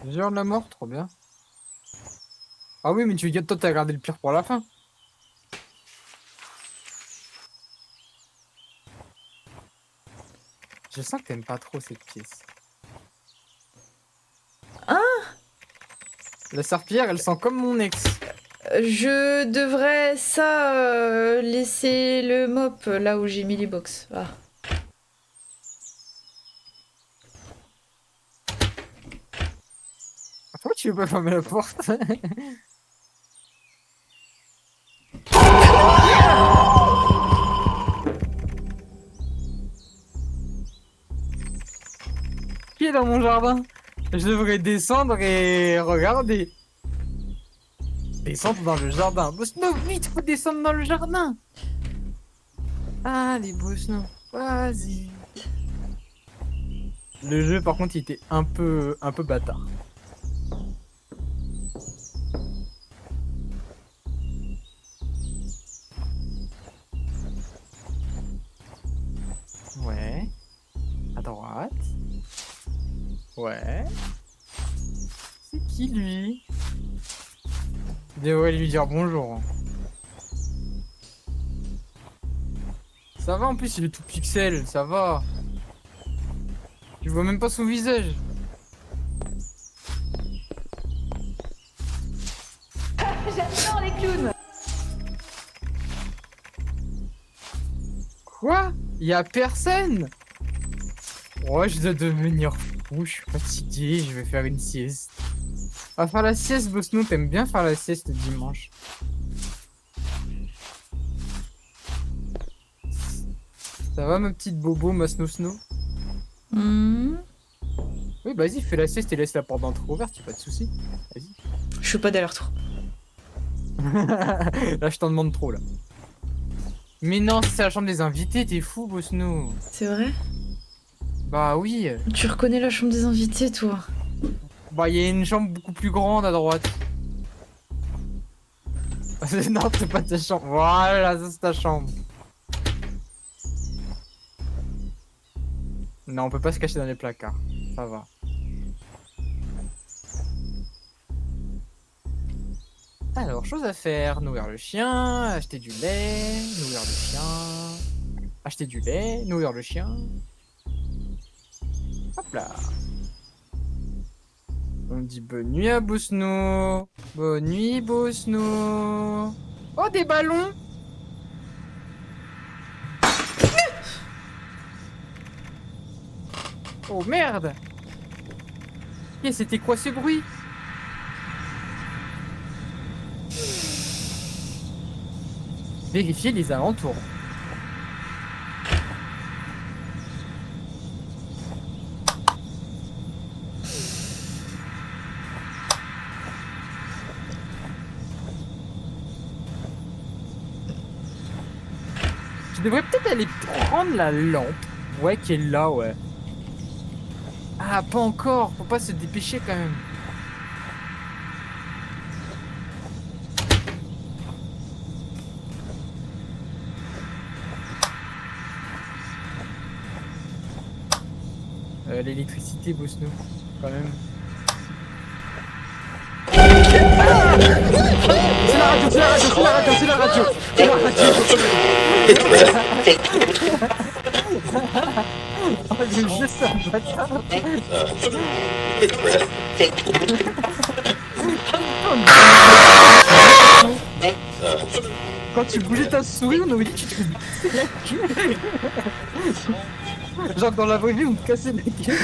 Genre la mort, trop bien. Ah oui, mais toi t'as gardé le pire pour la fin. Je sens que t'aimes pas trop cette pièce. Ah! La serpillière, elle sent comme mon ex. Je devrais laisser le mop là où j'ai mis les box. Ah. Pourquoi tu veux pas fermer la porte? Qui est dans mon jardin? Je devrais descendre et regarder. Descendre dans le jardin. Bosno, vite, faut descendre dans le jardin. Allez, Bosno, vas-y. Le jeu, par contre, il était un peu bâtard. Ouais. À droite. Ouais. C'est qui lui? Je devrais lui dire bonjour. Ça va, en plus il est tout pixel, ça va. Tu vois même pas son visage. J'adore les clowns! Quoi? Y a personne? Ouais, je dois devenir fou, je suis fatigué, je vais faire une sieste. On va faire la sieste, Bosno, t'aimes bien faire la sieste le dimanche. Ça va ma petite bobo, ma snow? Hmm. Oui, bah vas-y, fais la sieste et laisse la porte d'entrée ouverte, y'a pas de soucis. Vas-y. Je fais pas d'aller-retour. Là, je t'en demande trop, là. Mais non, c'est la chambre des invités, t'es fou, Bosno. C'est vrai? Bah oui. Tu reconnais la chambre des invités, toi? Bah, il y a une chambre beaucoup plus grande à droite. Non, c'est pas ta chambre. Voilà, ça c'est ta chambre. Non, on peut pas se cacher dans les placards. Ça va. Alors, chose à faire. Nourrir le chien, acheter du lait, nourrir le chien, acheter du lait, nourrir le chien. Hop là. On dit bonne nuit à Bosno. Bonne nuit, Bosno. Oh, des ballons. Oh merde. Et c'était quoi ce bruit? Vérifier les alentours. Je devrais peut-être aller prendre la lampe. Ouais, qui est là, ouais. Ah, pas encore. Faut pas se dépêcher quand même. L'électricité, Bosno, quand même. C'est la radio, c'est la radio, c'est la radio, c'est la radio, c'est la radio. Oh, le jeu, c'est un bâtard. Quand tu bougeais ta souris, on aurait dit que tu te cassais la gueule. Genre dans la vraie vie, on te cassait la gueule.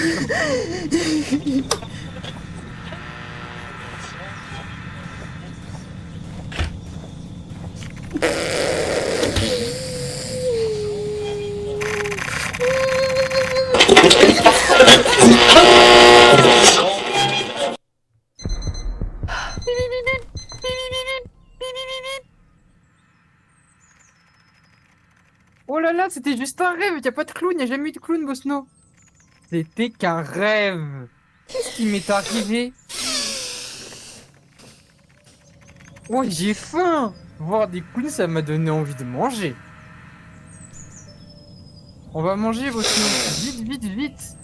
Oh là là, c'était juste un rêve, y a pas de clown, y a jamais eu de clown, Bosno. C'était qu'un rêve. Qu'est-ce qui m'est arrivé? Oh, j'ai faim. Voir des clowns, ça m'a donné envie de manger. On va manger, Bosno. Vite, vite, vite.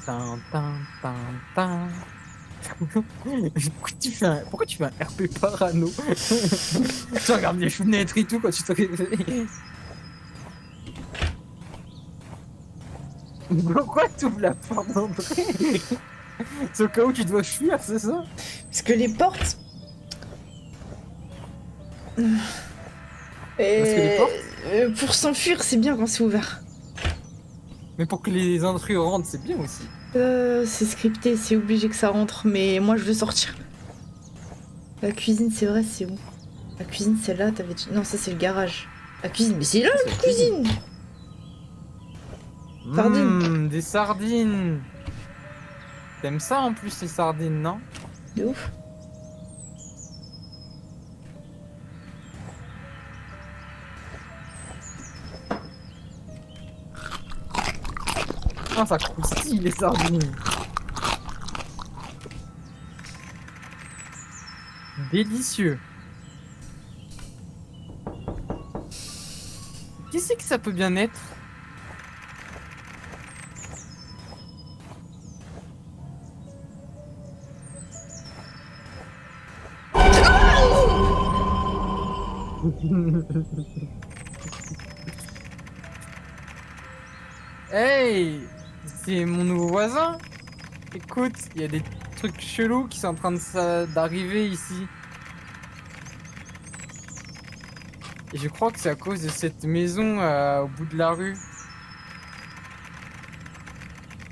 Tin, tin, tin, tin. Pourquoi tu fais un RP parano? Tu regardes les fenêtres et tout quand tu te réveilles. Pourquoi tu ouvres la porte d'entrée? C'est au cas où tu dois fuir, c'est ça? Parce que les portes. Parce que les portes? Pour s'enfuir, c'est bien quand c'est ouvert. Mais pour que les intrus rentrent, c'est bien aussi. C'est scripté, c'est obligé que ça rentre, mais moi je veux sortir. La cuisine, c'est vrai, c'est où? La cuisine, c'est là, t'avais dit. Non, ça c'est le garage. La cuisine, mais c'est là la cuisine! Sardines. Des sardines. T'aimes ça en plus, les sardines, non? De ouf. Ah, ça croustille les sardines. Délicieux. Qui c'est que ça peut bien être? Hey, c'est mon nouveau voisin. Écoute, il y a des trucs chelous qui sont en train d'arriver ici. Et je crois que c'est à cause de cette maison au bout de la rue.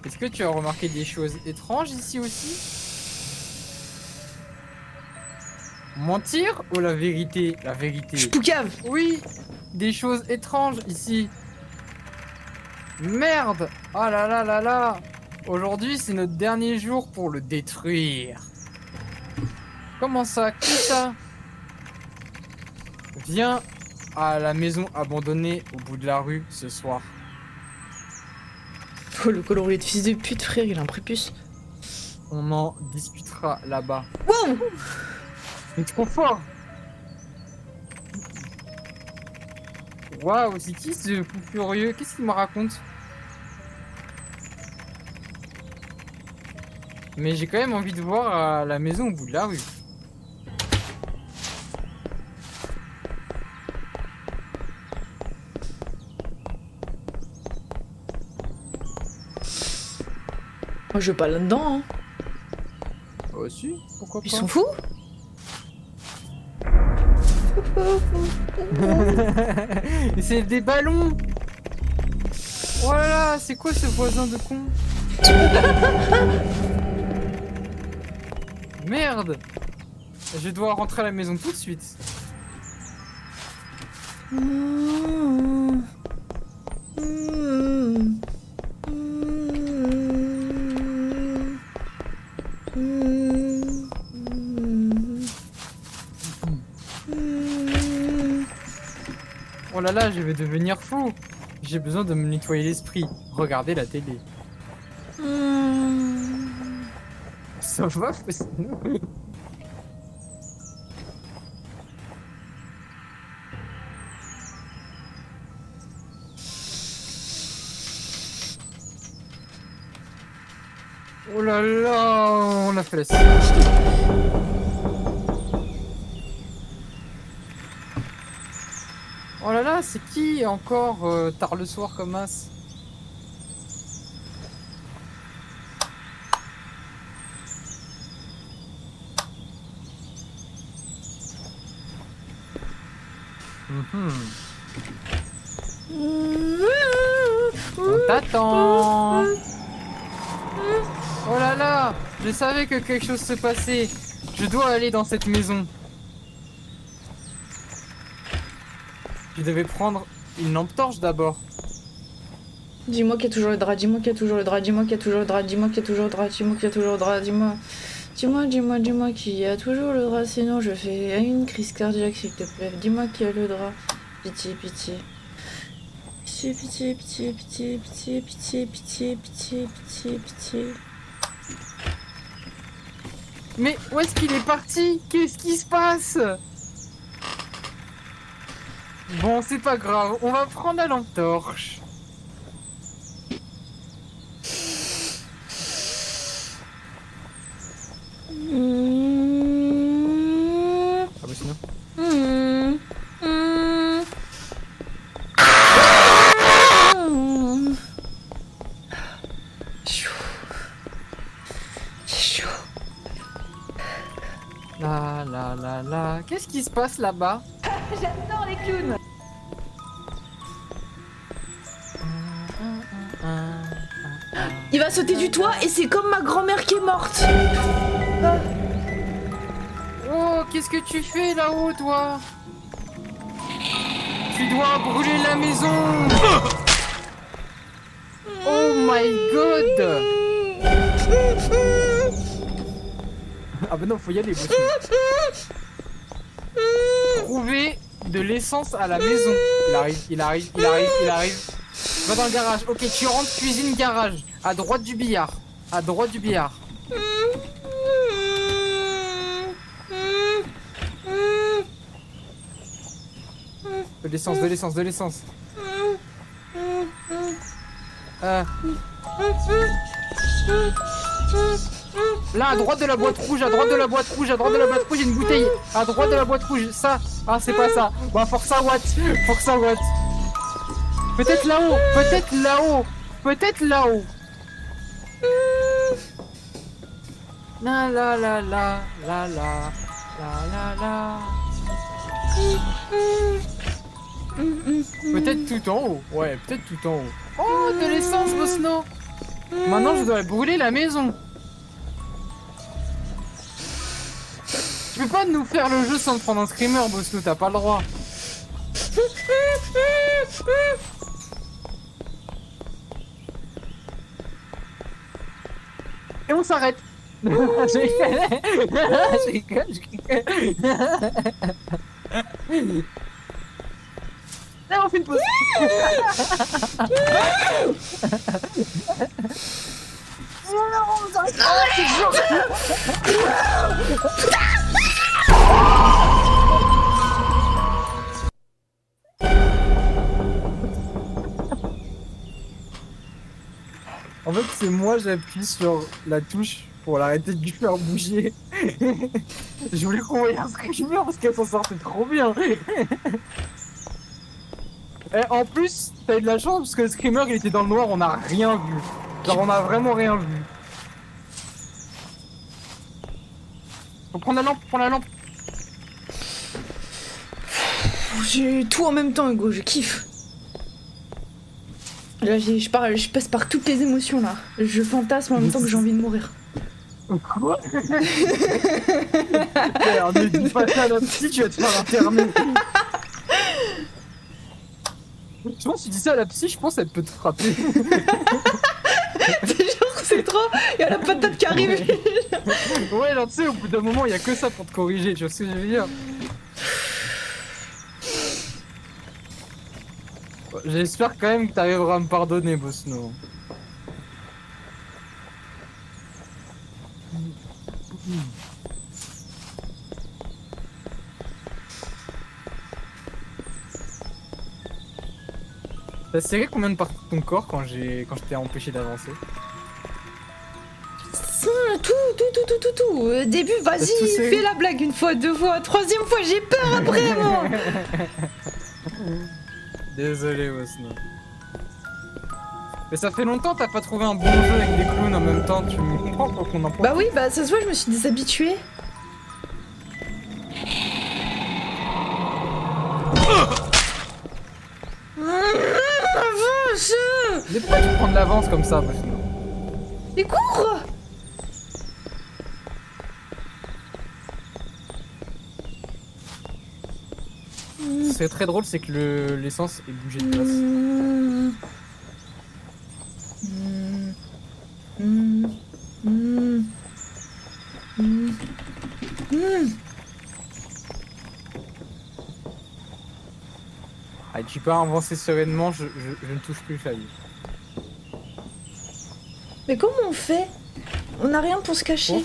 Est-ce que tu as remarqué des choses étranges ici aussi? Mentir ou la vérité? La vérité. Je poucave! Oui, des choses étranges ici. Merde! Oh là là là là! Aujourd'hui, c'est notre dernier jour pour le détruire. Comment ça? Qui ça? Viens à la maison abandonnée au bout de la rue ce soir. Oh, le colorier de fils de pute, frère, il a un prépuce. On en discutera là-bas. Wow! C'est trop fort! Waouh, c'est qui ce fou furieux? Qu'est-ce qu'il me raconte? Mais j'ai quand même envie de voir la maison au bout de la rue. Moi, je veux pas là-dedans, hein. Oh si, pourquoi pas? Ils sont fous? C'est des ballons! Oh là là, c'est quoi ce voisin de con? Merde! Je dois rentrer à la maison tout de suite. Oh là là, je vais devenir fou. J'ai besoin de me nettoyer l'esprit. Regardez la télé. Ça va, Faustino? Oh là là, on a fait la sieste. Oh là là, c'est qui encore tard le soir comme as? On t'attend. Oh là là, je savais que quelque chose se passait. Je dois aller dans cette maison. Je devais prendre une lampe torche d'abord. Dis-moi qu'il y a toujours le drap, dis-moi qu'il y a toujours le drap, dis-moi qu'il y a toujours le drap, dis-moi qu'il y a toujours le drap, dis-moi qu'il y a toujours le drap, dis-moi. Dis-moi qu'il y a toujours le drap, sinon je fais une crise cardiaque s'il te plaît. Dis-moi qu'il y a le drap. Pitié, pitié. Pitié, pitié, pitié, pitié, pitié, pitié, pitié, pitié, pitié, pitié. Mais où est-ce qu'il est parti? Qu'est-ce qui se passe? Bon, c'est pas grave, on va prendre la lampe torche. Ah bah sinon. La. Qu'est-ce qui se passe là-bas? J'adore les clowns. Il va sauter du toit et c'est comme ma grand-mère qui est morte. Oh, qu'est-ce que tu fais là-haut, toi? Tu dois brûler la maison. Oh my god. Ah bah non, faut y aller, boss. Trouver de l'essence à la maison. Il arrive. Va dans le garage. Ok, tu rentres cuisine garage. À droite du billard. De l'essence. Là, à droite de la boîte rouge, il y a une bouteille. À droite de la boîte rouge, ça. Ah, c'est pas ça. Bah, Forza Watt. Peut-être là-haut. Peut-être tout en haut. Ouais, peut-être tout en haut. Oh, de l'essence, Bosno. Maintenant, je dois brûler la maison. Tu peux pas nous faire le jeu sans te prendre un screamer, Bosno, t'as pas le droit. Et on s'arrête. Je rigole. Là, on fait une pause. En fait, c'est moi, j'appuie sur la touche pour l'arrêter de lui faire bouger. Je voulais qu'on voie un screamer parce qu'elle s'en sortait trop bien. Et en plus, t'as eu de la chance parce que le screamer il était dans le noir, on n'a rien vu. Genre, on a vraiment rien vu. Faut prendre la lampe, J'ai tout en même temps, Hugo, je kiffe. Là, je passe par toutes les émotions là. Je fantasme en même temps que j'ai envie de mourir. Quoi? Merde, ne dis pas ça à la psy, tu vas te faire interner. Je pense que tu dis ça à la psy, je pense qu'elle peut te frapper. C'est trop, il y a la patate qui arrive. Ouais, genre tu sais, au bout d'un moment, il y a que ça pour te corriger, tu vois ce que je veux dire? J'espère quand même que t'arriveras à me pardonner, Bosno. T'as serré combien de parties de ton corps quand je t'ai empêché d'avancer? Tout. Début, vas-y, fais la blague une fois, deux fois, troisième fois, j'ai peur après, moi. Désolé, Bosno. Mais ça fait longtemps que t'as pas trouvé un bon jeu avec des clowns en même temps, tu me comprends pour qu'on en parle? Bah oui, bah ça se voit, je me suis déshabituée. Mais pourquoi tu prends de l'avance comme ça, Bosno? Mais cours! Ce qui est très drôle, c'est que l'essence est bougée de place. Ah, tu peux avancer sereinement, je ne touche plus le clavier. Mais comment on fait? On n'a rien pour se cacher. Oh.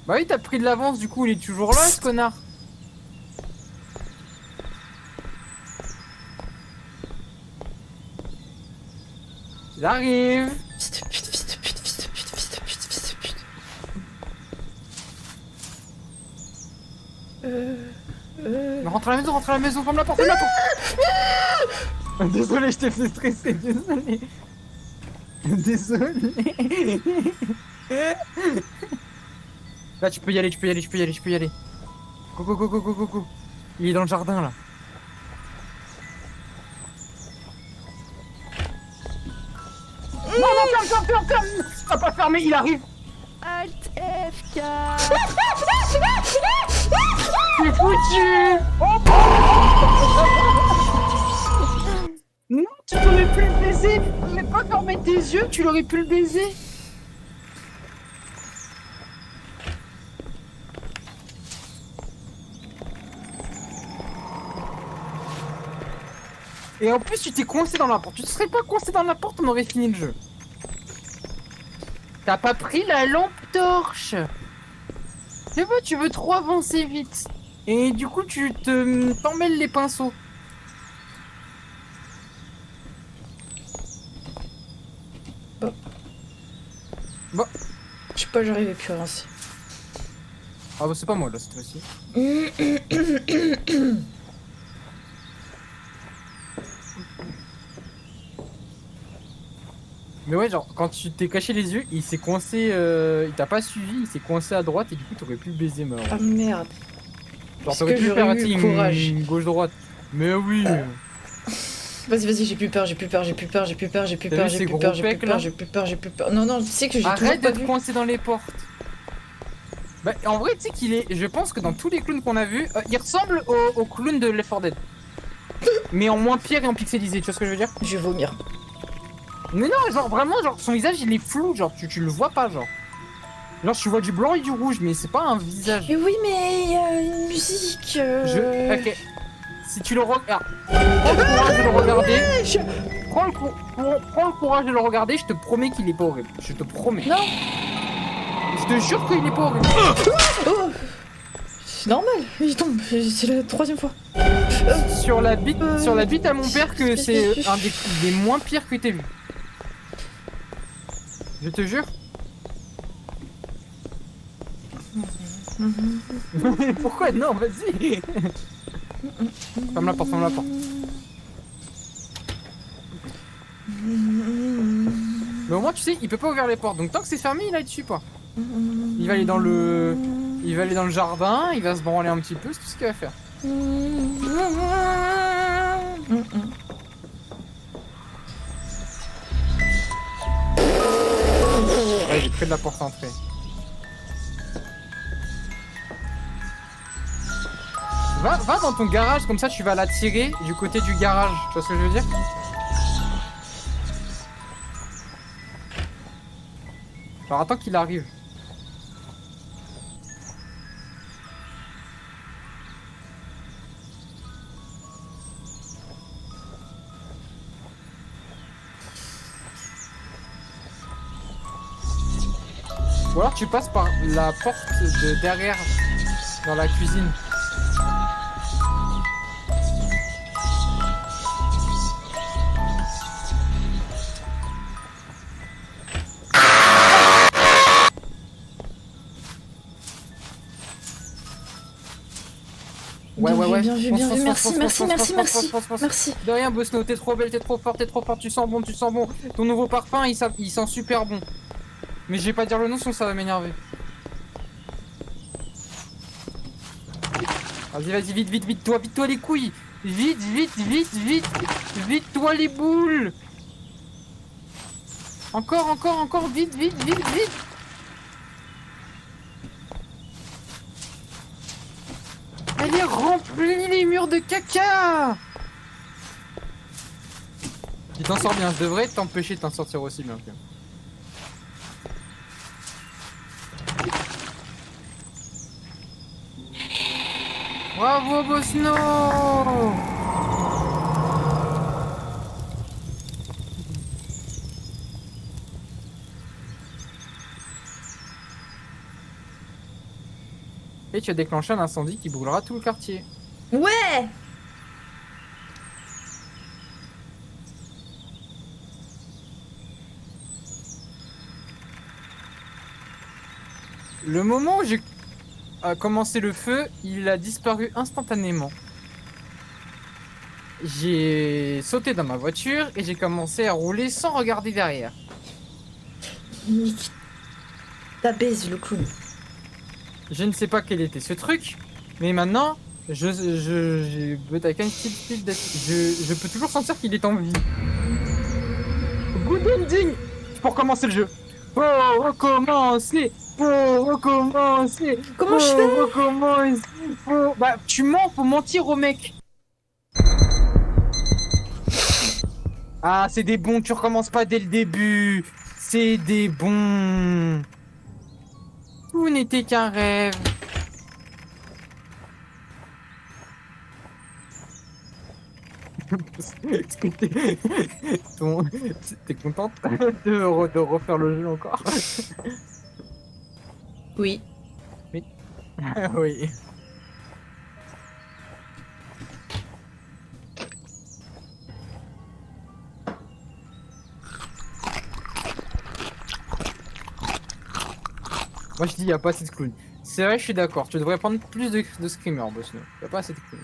Bah oui, t'as pris de l'avance, du coup, il est toujours là, ce connard. Il arrive. Fils de pute, fils de pute, fils de pute, fils de pute, fils de pute. Mais rentre à la maison, ferme la porte, Désolé, je t'ai fait stresser, désolé. Désolé. Là, tu peux y aller. Go. Il est dans le jardin, là. Non, ferme. Tu vas pas fermer, il arrive. Alt F4. C'est foutu. Non, tu l'aurais pu le baiser. Mais pas fermer tes yeux, tu l'aurais pu le baiser. Et en plus, tu t'es coincé dans la porte. Tu te serais pas coincé dans la porte, on aurait fini le jeu. T'as pas pris la lampe torche. C'est pas, tu veux trop avancer vite. Et du coup, tu t'emmêles les pinceaux. Bon. Je sais pas, j'arrivais plus à avancer. Ah bah c'est pas moi là cette fois-ci. Mais ouais, genre quand tu t'es caché les yeux, il s'est coincé, il t'a pas suivi, il s'est coincé à droite et du coup t'aurais pu le baiser mort. Ah merde. Genre Est-ce t'aurais que pu j'aurais faire eu le une courage gauche-droite. Mais oui. Vas-y, j'ai plus peur. T'as vu ces gros pecs, là J'ai plus peur. Non, tu sais que j'ai toujours Arrête pas d'être vu. coincé dans les portes. Bah en vrai tu sais qu'il est, je pense que dans tous les clowns qu'on a vus, il ressemble au clown de Left 4 Dead. Mais en moins pire et en pixelisé, tu vois ce que je veux dire? Je vais vomir. Mais non, genre vraiment, genre son visage il est flou, genre tu le vois pas, genre. Genre tu vois du blanc et du rouge, mais c'est pas un visage. Mais oui, mais il y a une musique. Ok. Si tu le regardes, prends le courage de le regarder. Prends le courage de le regarder, je te promets qu'il est pas horrible. Je te promets. Non. Je te jure qu'il est pas horrible. Oh. C'est normal, il tombe. C'est la troisième fois. Sur la bite à mon père que c'est un des moins pires que t'aies vu. Je te jure. Mais pourquoi non, vas-y. Ferme la porte. Mais au moins tu sais, il peut pas ouvrir les portes. Donc tant que c'est fermé, il a dessus pas. Il va aller dans le jardin, il va se branler un petit peu, c'est tout ce qu'il va faire. Ouais, j'ai près de la porte d'entrée. Va dans ton garage, comme ça tu vas l'attirer du côté du garage, tu vois ce que je veux dire? Alors attends qu'il arrive. Ou alors tu passes par la porte de derrière dans la cuisine. Ouais. Bien vu. Fonce. Merci. De rien, Bosno, t'es trop belle, t'es trop forte, tu sens bon. Ton nouveau parfum, il sent super bon. Mais je vais pas dire le nom, sinon ça va m'énerver. Vas-y, vite, toi les couilles. Vite, toi les boules. Encore, vite. Allez, remplis les murs de caca. Tu t'en sors bien, je devrais t'empêcher de t'en sortir aussi bien. Bravo, Bosno! Et tu as déclenché un incendie qui brûlera tout le quartier. Ouais. Le moment où j'ai commencé le feu, il a disparu instantanément. J'ai sauté dans ma voiture et j'ai commencé à rouler sans regarder derrière. Nick. T'abaisse le clown. Je ne sais pas quel était ce truc, mais maintenant, je peux toujours sentir qu'il est en vie. Good ending pour commencer le jeu. Pour recommencer. Comment je fais? Recommencer. Bah, tu mens, faut mentir au mec. Ah, c'est des bons, tu recommences pas dès le début. C'est des bons. Tout n'était qu'un rêve. T'es contente de refaire le jeu encore? Oui. Oui. Moi je dis y a pas assez de clowns. C'est vrai, je suis d'accord. Tu devrais prendre plus de screamers, Bosno. Y a pas assez de clowns.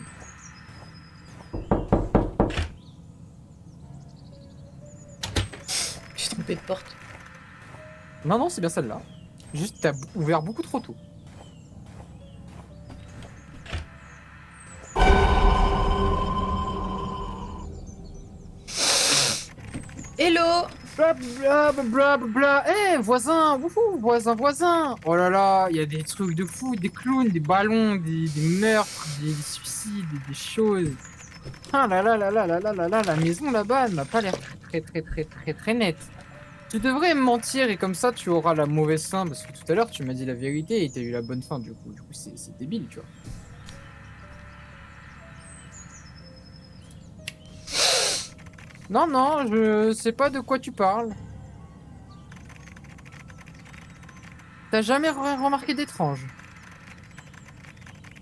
Je suis trompée de porte. Non, c'est bien celle-là. Juste, t'as ouvert beaucoup trop tôt. Hello. Bla. Eh, voisin, wouhou, voisin. Oh là là, il y a des trucs de fou, des clowns, des ballons, des meurtres, des suicides, des choses. Ah là, la maison là-bas, elle m'a pas l'air très nette. Tu devrais me mentir et comme ça tu auras la mauvaise fin parce que tout à l'heure tu m'as dit la vérité et t'as eu la bonne fin du coup. Du coup c'est débile, tu vois. Non, je sais pas de quoi tu parles. T'as jamais remarqué d'étrange?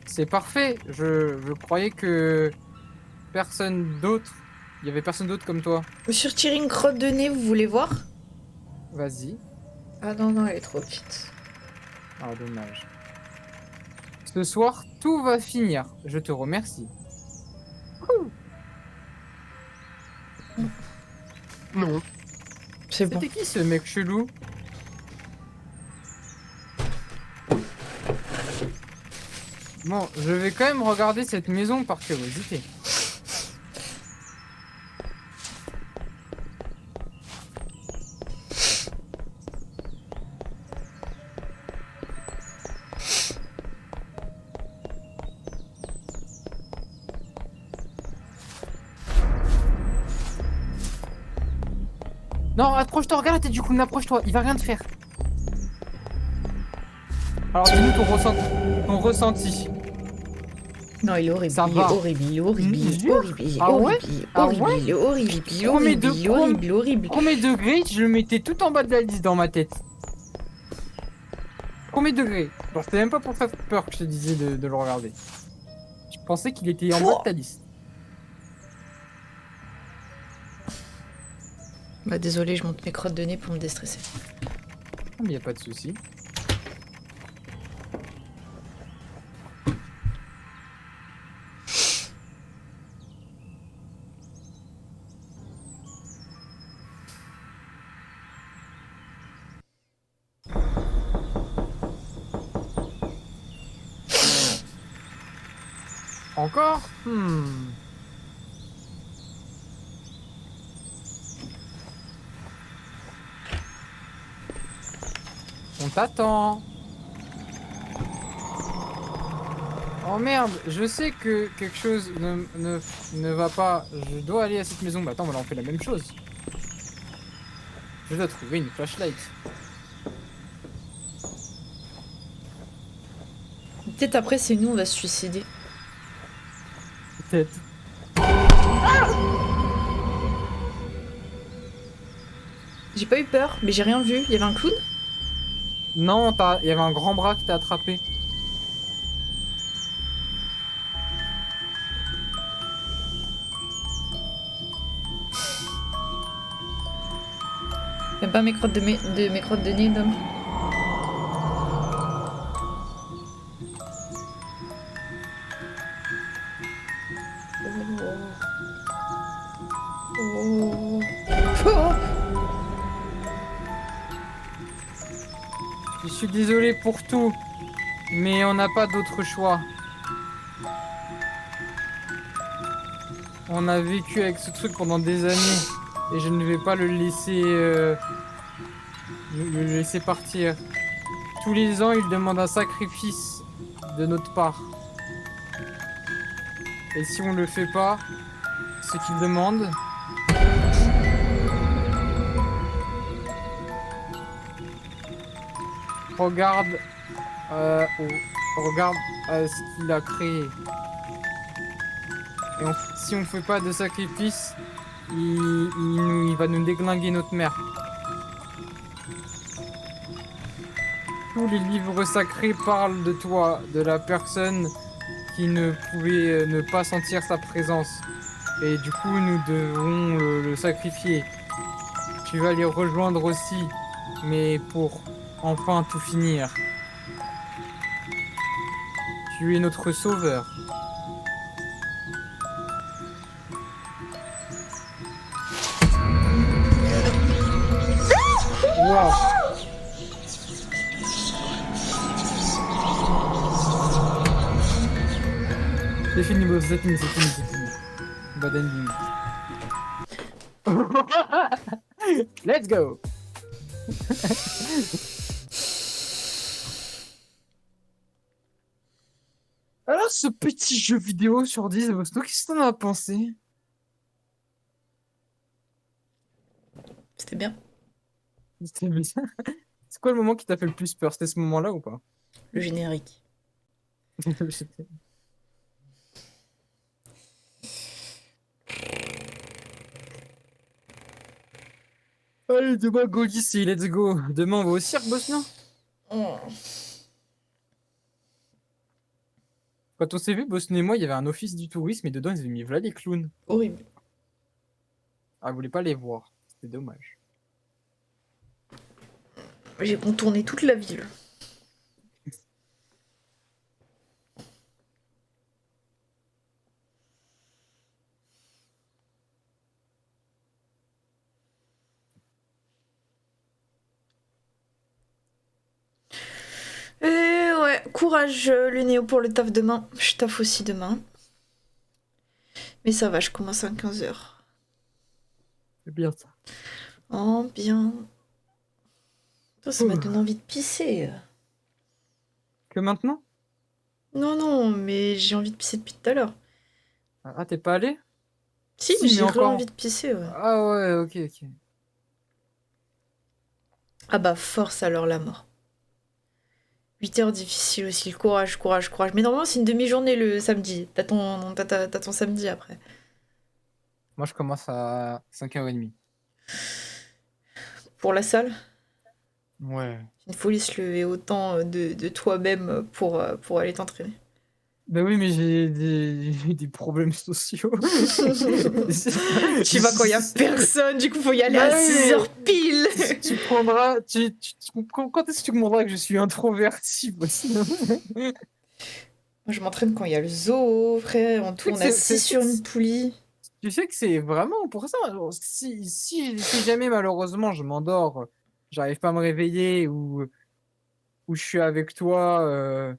C'est parfait. Je croyais que personne d'autre. Il y avait personne d'autre comme toi. Sur tirer une crotte de nez, vous voulez voir? Vas-y. Ah non, elle est trop petite. Ah, dommage. Ce soir, tout va finir. Je te remercie. Non. C'est bon. C'était qui ce mec chelou? Bon, je vais quand même regarder cette maison par curiosité. Non, approche-toi, regarde la tête du clown, approche-toi, il va rien te faire. Alors dis-nous ton ressenti. Non, il est horrible. Ça Il est va. horrible. Il est horrible. Il est Jure. horrible. Il est Ah ouais horrible. Il est Ah horrible. ouais Il est horrible. Il est Premier horrible. de- Il est horrible. Il est horrible. Premier degré, je le mettais tout en bas de la liste dans ma tête. Premier degré. Genre, c'était même pas pour faire peur que je te disais de le regarder. Je pensais qu'il était en bas de ta liste. Bah désolé, je monte mes crottes de nez pour me déstresser. Mais y a pas de souci. Encore? On t'attend. Oh merde, je sais que quelque chose ne va pas. Je dois aller à cette maison. Bah attends, mais là on fait la même chose. Je dois trouver une flashlight. Peut-être après, c'est nous, on va se suicider. Peut-être. J'ai pas eu peur, mais j'ai rien vu. Il y avait un clown? Non, il y avait un grand bras qui t'a attrapé. Même pas mes crottes de mes crottes de nez, d'homme. Oh. Oh. Je suis désolé pour tout, mais on n'a pas d'autre choix. On a vécu avec ce truc pendant des années et je ne vais pas le laisser partir. Tous les ans, il demande un sacrifice de notre part. Et si on le fait pas, ce qu'il demande, regarde, regarde ce qu'il a créé. Et si on fait pas de sacrifice, il va nous déglinguer notre mère. Tous les livres sacrés parlent de toi, de la personne qui ne pouvait ne pas sentir sa présence. Et du coup, nous devons le sacrifier. Tu vas les rejoindre aussi, mais pour enfin tout finir. Tu es notre sauveur. Wow. C'est fini, boss, c'est fini. Bad ending. Let's go. Alors, ce petit jeu vidéo sur 10, Bosno, qu'est-ce que t'en as pensé? C'était bien. C'était bien. C'est quoi le moment qui t'a fait le plus peur? C'était ce moment-là ou pas? Le générique. Allez, demain, go ici, let's go. Demain, on va au cirque, Bosno? Oh. Quand on s'est vu, Bosno et moi, il y avait un office du tourisme et dedans, ils avaient mis voilà les clowns. Horrible. Ah, vous voulez pas les voir. C'était dommage. J'ai contourné toute la ville. Et ouais, courage le Néo pour le taf demain. Je taffe aussi demain. Mais ça va, je commence à 15h. C'est bien ça. Oh, bien. Ça m'a donné envie de pisser. Que maintenant? Non, non, mais j'ai envie de pisser depuis tout à l'heure. Ah, t'es pas allé? Si, Si, mais j'ai mais encore. envie de pisser, ouais. Ah ouais, ok. Ah bah, force alors la mort. 8 heures difficile aussi, courage. Mais normalement, c'est une demi-journée le samedi. T'as ton samedi après. Moi, je commence à 5h30. Pour la salle, Ouais. il faut se lever autant de toi-même pour aller t'entraîner. Bah oui, mais j'ai des problèmes sociaux. Tu vas quand il y a personne, du coup, faut y aller Bah à oui, 6h pile. Tu prendras. Quand est-ce que tu comprendras que je suis introverti, sinon Moi, je m'entraîne quand il y a le zoo, frère. On tourne assis sur une poulie. Tu sais que c'est vraiment pour ça. Genre, si jamais malheureusement je m'endors, j'arrive pas à me réveiller ou je suis avec toi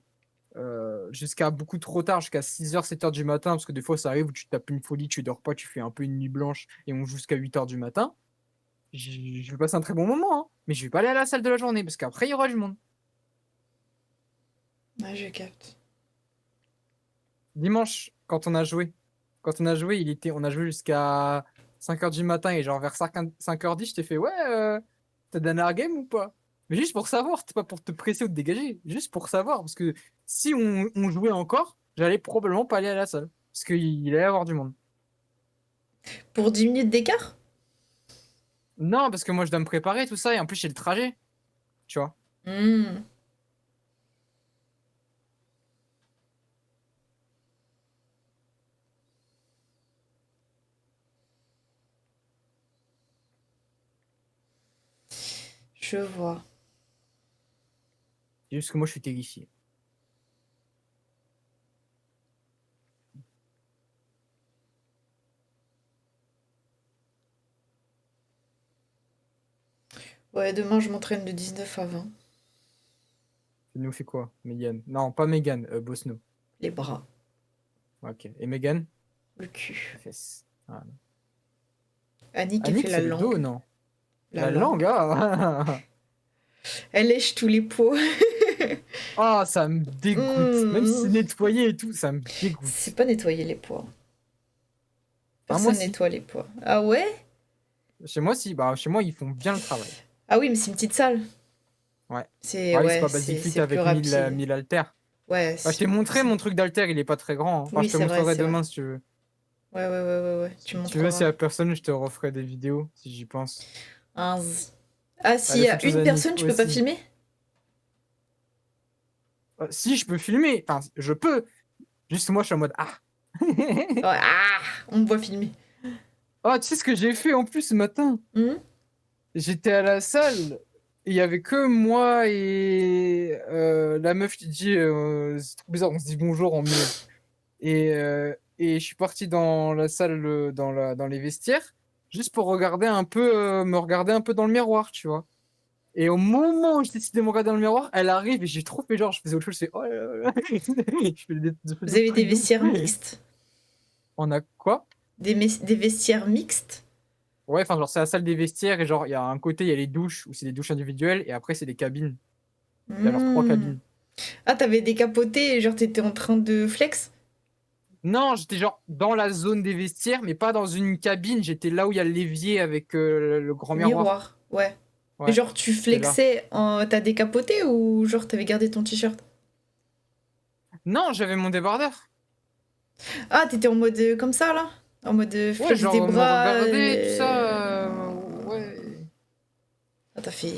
jusqu'à beaucoup trop tard, jusqu'à 6h, 7h du matin, parce que des fois ça arrive où tu tapes une folie, tu dors pas, tu fais un peu une nuit blanche et on joue jusqu'à 8h du matin, je vais passer un très bon moment, hein, mais je vais pas aller à la salle de la journée parce qu'après il y aura du monde. Ouais, je capte. Dimanche, quand on a joué, on a joué jusqu'à 5h du matin et genre vers 5h10, je t'ai fait ouais, t'as dernière game ou pas? Mais juste pour savoir, c'était pas pour te presser ou te dégager, juste pour savoir, parce que si on jouait encore, j'allais probablement pas aller à la salle, parce qu'il allait y avoir du monde. Pour 10 minutes d'écart? Non, parce que moi je dois me préparer, tout ça, et en plus j'ai le trajet, tu vois. Hmm. Je vois. C'est juste que moi je suis terrifié. Ouais, demain je m'entraîne de 19 à 20. Tu nous fais quoi, Megan? Non, pas Megan, Bosno. Les bras, Ok, et Megan? le cul. Les fesses. Voilà. Annick, elle Annick, fait la c'est le langue. dos, non? La La langue, ah. Elle lèche tous les pots. Ah, ça me dégoûte. Même si c'est nettoyé et tout, ça me dégoûte. C'est pas nettoyer les pois. Ah, moi, Personne si. nettoie les pois. Ah ouais? Chez moi, si. Bah, chez moi, ils font bien le travail. Ah oui, mais c'est une petite salle. Ouais. C'est Ouais, c'est ouais, pas basic fit c'est avec plus rapide. 1000 haltères. Ouais. Bah, je t'ai montré mon truc d'haltère, il est pas très grand, hein. Enfin, Oui, je te c'est vrai, montrerai c'est demain vrai. si tu veux. Ouais. Tu Si tu veux, montreras. si à personne, je te referai des vidéos si j'y pense. Ah, s'il les y a photos une d'Annick personne, tu peux pas aussi. filmer? Si, je peux filmer. Enfin, je peux. Juste moi, je suis en mode ah. Ouais, ah, on me voit filmer. Oh, tu sais ce que j'ai fait en plus ce matin? Hmm. J'étais à la salle et il y avait que moi et la meuf qui dit c'est trop bizarre, on se dit bonjour en mieux. Et je suis parti dans la salle, dans les vestiaires, juste pour regarder un peu, me regarder un peu dans le miroir, tu vois. Et au moment où j'ai décidé de me regarder dans le miroir, elle arrive et j'ai trop fait genre, je faisais autre chose, je fais oh là là là. Je fais Vous avez des trucs de ouf. vestiaires mixtes? On a quoi? Des vestiaires mixtes? Ouais, enfin, genre, c'est la salle des vestiaires et genre, il y a un côté, il y a les douches où c'est des douches individuelles et après, c'est des cabines. Il y a genre 3 Hmm. cabines. Ah, t'avais décapoté et genre t'étais en train de flex? Non, j'étais genre dans la zone des vestiaires, mais pas dans une cabine. J'étais là où il y a l'évier avec le grand miroir. Miroir, ouais. Mais Ouais, genre tu j'étais là. flexais, t'as décapoté ou genre t'avais gardé ton t-shirt? Non, j'avais mon débardeur. Ah, t'étais en mode comme ça là? En mode Ouais, flex genre des me bras. regarder, tout ça. Ouais. Ah, t'as fait.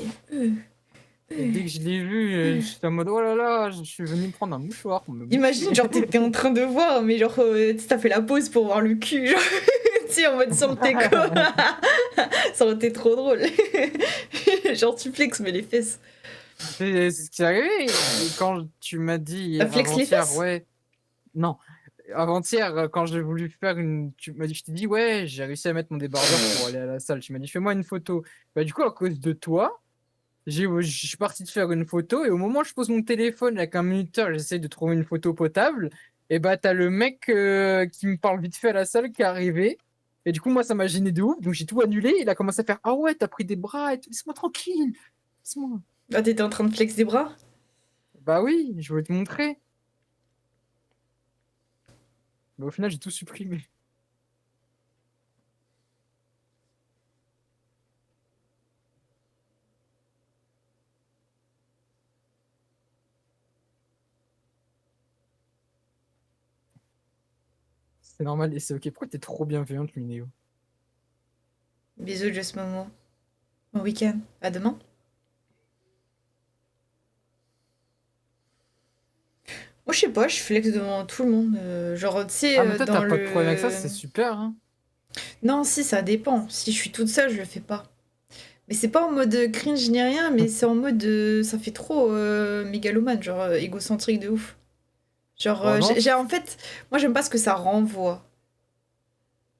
Et dès que je l'ai vu, j'étais en mode oh là là, je suis venu me prendre un mouchoir pour me Imagine, moucher. genre t'étais en train de voir, mais genre t'as fait la pause pour voir le cul, genre tu sais, en mode sur le teco. Ça aurait été trop drôle. Genre tu flexes, mais les fesses. C'est ce qui est arrivé. Et quand tu m'as dit Ah, flex les avant-hier, fesses? ouais. Non. Avant-hier, quand j'ai voulu faire une. Je t'ai dit, ouais, j'ai réussi à mettre mon débardeur pour aller à la salle. Tu m'as dit, fais-moi une photo. Bah, du coup, à cause de toi, je suis parti te faire une photo. Et au moment où je pose mon téléphone avec un minuteur, j'essaie de trouver une photo potable. Et bah, t'as le mec qui me parle vite fait à la salle qui est arrivé. Et du coup, moi, ça m'a gêné de ouf. Donc, j'ai tout annulé. Il a commencé à faire, ah ouais, t'as pris des bras et tout. Laisse-moi tranquille. Laisse-moi. Ah, t'étais en train de flex des bras? Bah oui, je voulais te montrer. Mais au final, j'ai tout supprimé. C'est normal et c'est ok. Pourquoi t'es trop bienveillante, Minéo? Bisous, Just Momo. Bon week-end. À demain. Moi, je sais pas, je flex devant tout le monde. Genre, tu sais, Ah, mais toi, dans t'as pas de problème avec ça, le. c'est super, hein. Non, si, ça dépend. Si je suis toute seule, je le fais pas. Mais c'est pas en mode cringe ni rien, mais c'est en mode. Ça fait trop mégalomane, genre égocentrique de ouf. Genre, Bah non. en fait, moi, j'aime pas ce que ça renvoie.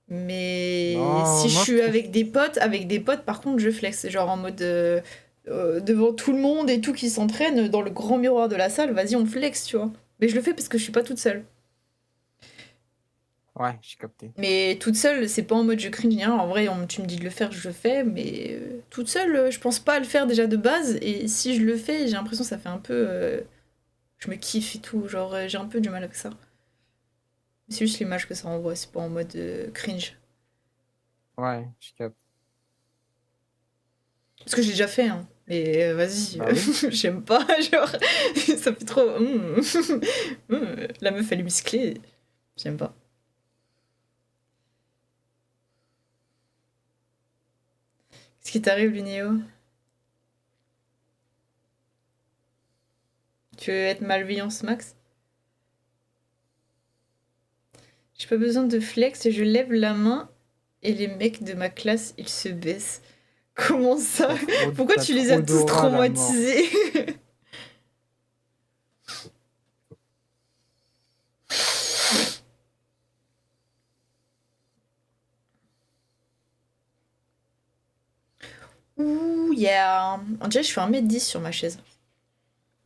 Mais Non, si je moi, je suis trouve- avec des potes, par contre, je flex. Genre en mode devant tout le monde et tout qui s'entraîne dans le grand miroir de la salle, vas-y, on flex, tu vois. Mais je le fais parce que je suis pas toute seule. Ouais, j'ai capté. Mais toute seule, c'est pas en mode je cringe ni rien. En vrai, tu me dis de le faire, je le fais. Mais toute seule, je pense pas à le faire déjà de base. Et si je le fais, j'ai l'impression que ça fait un peu. Je me kiffe et tout. Genre, j'ai un peu du mal avec ça. C'est juste l'image que ça envoie, c'est pas en mode cringe. Ouais, j'ai capté. Parce que j'ai déjà fait, hein. Mais vas-y, Bah oui. j'aime pas, genre, ça fait trop. La meuf, elle est musclée. J'aime pas. Qu'est-ce qui t'arrive, Lunéo? Tu veux être malveillance max? J'ai pas besoin de flex, je lève la main et les mecs de ma classe, ils se baissent. Comment ça? Pourquoi T'as tu les as trop tous d'aura, la mort. traumatisés? Ouh, yeah. On dirait que je fais 1m10 sur ma chaise.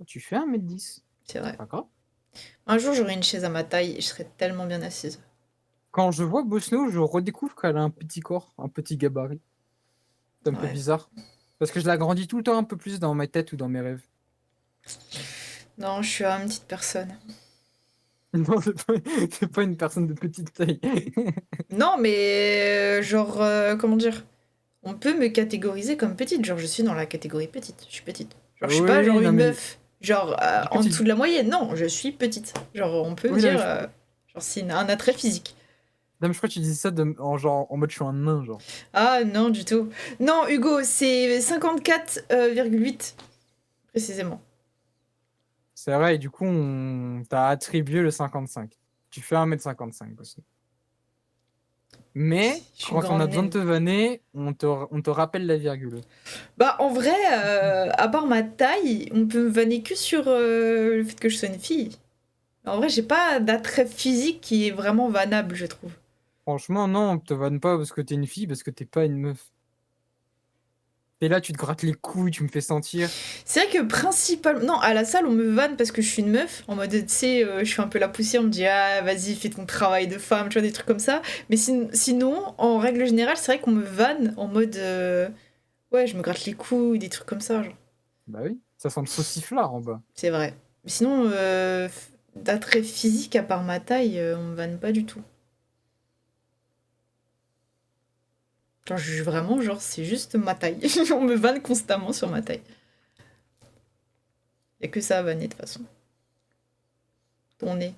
Tu fais 1m10. C'est vrai. D'accord. Un jour, j'aurai une chaise à ma taille et je serai tellement bien assise. Quand je vois Bosno, je redécouvre qu'elle a un petit corps, un petit gabarit. C'est un peu Ouais. bizarre. Parce que je l'agrandis tout le temps un peu plus dans ma tête ou dans mes rêves. Non, je suis une petite personne. Non, c'est pas une personne de petite taille. Non, mais genre, comment dire? On peut me catégoriser comme petite. Genre, je suis dans la catégorie petite. Je suis petite. Genre, je suis Oui, pas genre oui, non, une mais meuf. Genre, du coup, en tu... dessous de la moyenne. Non, je suis petite. Genre, on peut Oui, non, dire. mais Genre, c'est un attrait physique. non, mais je crois que tu disais ça en, genre, en mode je suis un nain, genre. Ah, non, du tout. Non, Hugo, c'est 54,8 précisément. C'est vrai, et du coup, t'as attribué le 55. Tu fais 1m55 aussi. Mais, Je suis une quand on a grande besoin de naine. te vanner, on te rappelle la virgule. Bah, en vrai, à part ma taille, on peut me vanner que sur le fait que je sois une fille. En vrai, j'ai pas d'attrait physique qui est vraiment vannable, je trouve. Franchement, non, on te vanne pas parce que t'es une fille, parce que t'es pas une meuf. T'es là, tu te grattes les couilles, tu me fais sentir. C'est vrai que principalement. Non, à la salle, on me vanne parce que je suis une meuf. En mode, tu sais, je fais un peu la poussière, on me dit, ah, vas-y, fais ton travail de femme, tu vois, des trucs comme ça. Mais sinon, en règle générale, c'est vrai qu'on me vanne en mode. Ouais, je me gratte les couilles, des trucs comme ça, genre. Bah oui, ça sent le sauciflard en bas. C'est vrai. Mais sinon, d'attrait physique, à part ma taille, on me vanne pas du tout. Genre, vraiment, genre, c'est juste ma taille. On me vanne constamment sur ma taille. Y a que ça à vanner, de toute façon. Ton nez.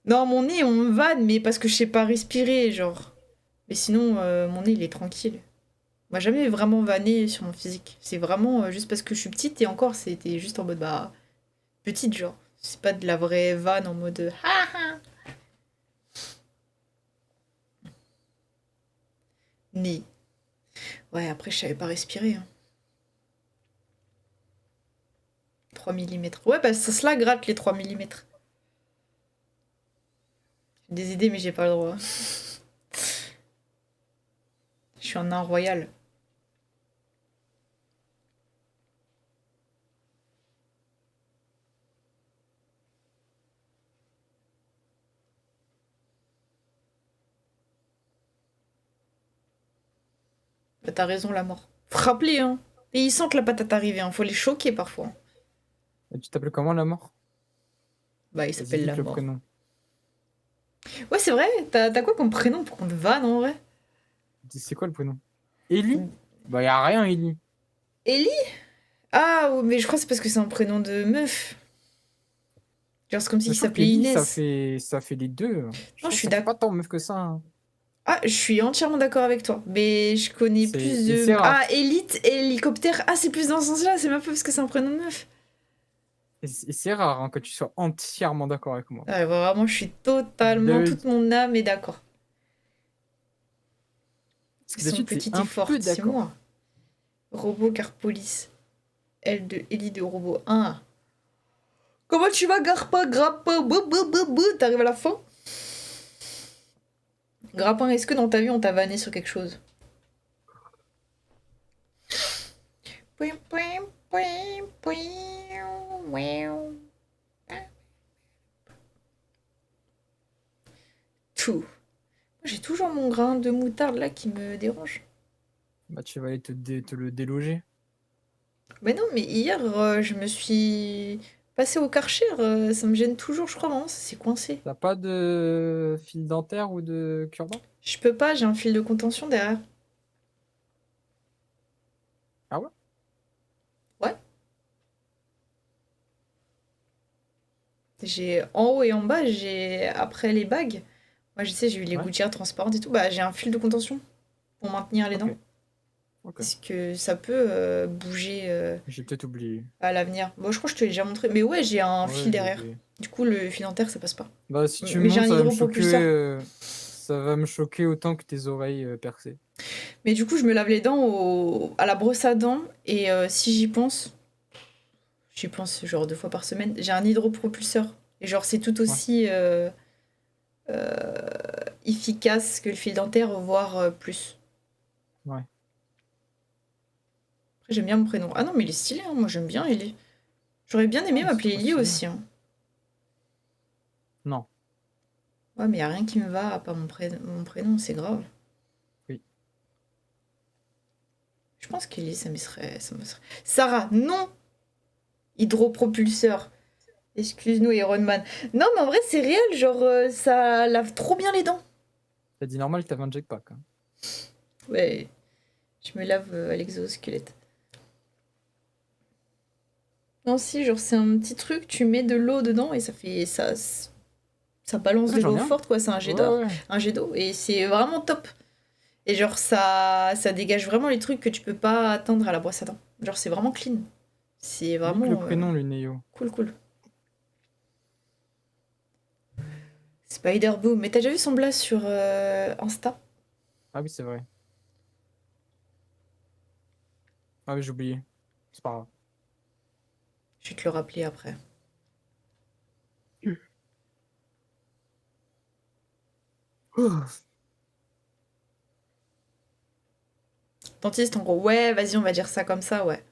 Non, mon nez, on me vanne, mais parce que je sais pas respirer, genre. Mais sinon, mon nez, il est tranquille. On m'a jamais vraiment vanné sur mon physique. C'est vraiment juste parce que je suis petite, et encore, c'était juste en mode, bah, petite, genre. C'est pas de la vraie vanne en mode, ah ah. Nez. Ouais, après, je savais pas respirer. Hein. 3 millimètres. Ouais, bah, ça se la gratte, les 3 millimètres. J'ai des idées, mais j'ai pas le droit. Je suis un nain royal. Bah, t'as raison, la mort. Frappe-les, hein. Et ils sentent la patate arriver, hein. Faut les choquer parfois. Et tu t'appelles comment la mort? Bah, il Vas-y, s'appelle vite la le mort. prénom. Ouais, c'est vrai. T'as quoi comme prénom pour qu'on te vanne en vrai? C'est quoi le prénom? Ellie? Bah y a rien, Ellie. Ellie? Ah, ouais, mais je crois que c'est parce que c'est un prénom de meuf. Genre, c'est comme Mais s'il je trouve s'appelait qu'Ellie, Inès. ça fait les deux. Non, trouve je suis que ça fait d'accord. pas tant meuf que ça. Hein. Ah, je suis entièrement d'accord avec toi. Mais je connais plus Et de. c'est rare. Ah, élite, hélicoptère. Ah, c'est plus dans ce sens-là. C'est même pas parce que c'est un prénom de meuf. Et c'est rare hein, que tu sois entièrement d'accord avec moi. Ah, vraiment, je suis totalement. Toute mon âme est d'accord. Parce que son D'habitude, petit c'est un effort, peu c'est d'accord. moi. Robot Carpolis. L de Ellie de Robot 1. Comment tu vas, Garpin? Grappin, bou. T'arrives à la fin? Grappin, est-ce que dans ta vie on t'a vanné sur quelque chose? Pfff. J'ai toujours mon grain de moutarde là qui me dérange. Bah, tu vas aller te le déloger. Mais non, mais hier, je me suis passée au Karcher. Ça me gêne toujours, je crois, non? Ça s'est coincé. T'as pas de fil dentaire ou de cure-dent? Je peux pas, j'ai un fil de contention derrière. Ah ouais? Ouais. J'ai en haut et en bas, j'ai après les bagues. Moi, je sais, j'ai eu les Ouais. gouttières transparentes et tout. Bah, j'ai un fil de contention pour maintenir les dents. Ok. Ok. Parce que ça peut bouger J'ai peut-être oublié. à l'avenir. Bon, je crois que je te l'ai déjà montré. Mais ouais, j'ai un Ouais, fil j'ai derrière. oublié. Du coup, le fil dentaire, ça passe pas. Bah, si tu Mais me j'ai montres, un ça va me choquer. hydropropulseur. Ça va me choquer autant que tes oreilles percées. Mais du coup, je me lave les dents à la brosse à dents. Et si j'y pense genre 2 fois par semaine, j'ai un hydropropulseur. Et genre, c'est tout aussi efficace que le fil dentaire, voire plus. Ouais. Après, j'aime bien mon prénom. Ah non, mais il est stylé, hein. Moi, j'aime bien Ellie. J'aurais bien aimé Ah, c'est m'appeler trop Ellie stylé. aussi, hein. Non. Ouais, mais y a rien qui me va à part mon prénom, c'est grave. Oui. Je pense qu'Ellie, ça me serait. Sarah, non! Hydropropulseur. Excuse-nous, Iron Man. Non, mais en vrai, c'est réel, genre, ça lave trop bien les dents. T'as dit normal que t'avais un jetpack. Hein. Ouais, je me lave à l'exosquelette. Non, si, genre, c'est un petit truc, tu mets de l'eau dedans et ça fait. Ça balance Ouais, de j'en l'eau ai un. forte, quoi, c'est un jet d'or. Ouais. Un jet d'eau, et c'est vraiment top. Et genre, ça dégage vraiment les trucs que tu peux pas atteindre à la brosse à dents. Genre, c'est vraiment clean. C'est Nique vraiment le prénom, le Neo. cool. Spider Boom. Mais t'as déjà vu son blaze sur Insta? Ah oui, c'est vrai. Ah oui, j'ai oublié. C'est pas grave. Je vais te le rappeler après. Dentiste, en gros, ouais, vas-y, on va dire ça comme ça, ouais.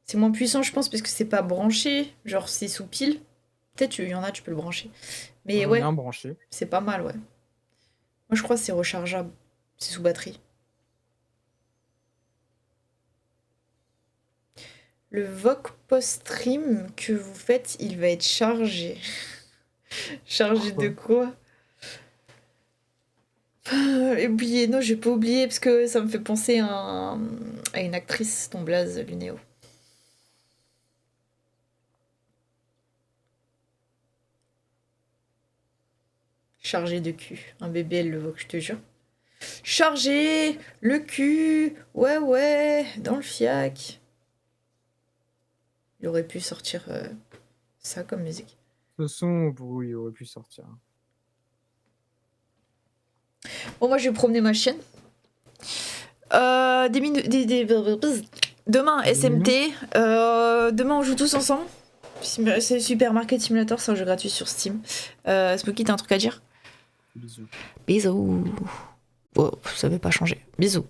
C'est moins puissant, je pense, parce que c'est pas branché. Genre, c'est sous pile. Peut-être il y en a, tu peux le brancher. Mais J'en ai ouais, un branché. c'est pas mal, ouais. Moi, je crois que c'est rechargeable. C'est sous batterie. Le VOC post-stream que vous faites, il va être chargé. Chargé de quoi? Oublié, non, j'ai pas oublié parce que ça me fait penser à une actrice, ton blaze, Lunéo. Chargé de cul. Un bébé, elle le voit, je te jure. Chargé le cul. Ouais, dans le fiac. Il aurait pu sortir ça comme musique. Ce son, il aurait pu sortir. Bon, moi, je vais promener ma chienne. Demain, SMT. Demain, on joue tous ensemble. C'est Supermarket Simulator, c'est un jeu gratuit sur Steam. Smokey, t'as un truc à dire? Bisous. Bisous. Oh, ça veut pas changer. Bisous.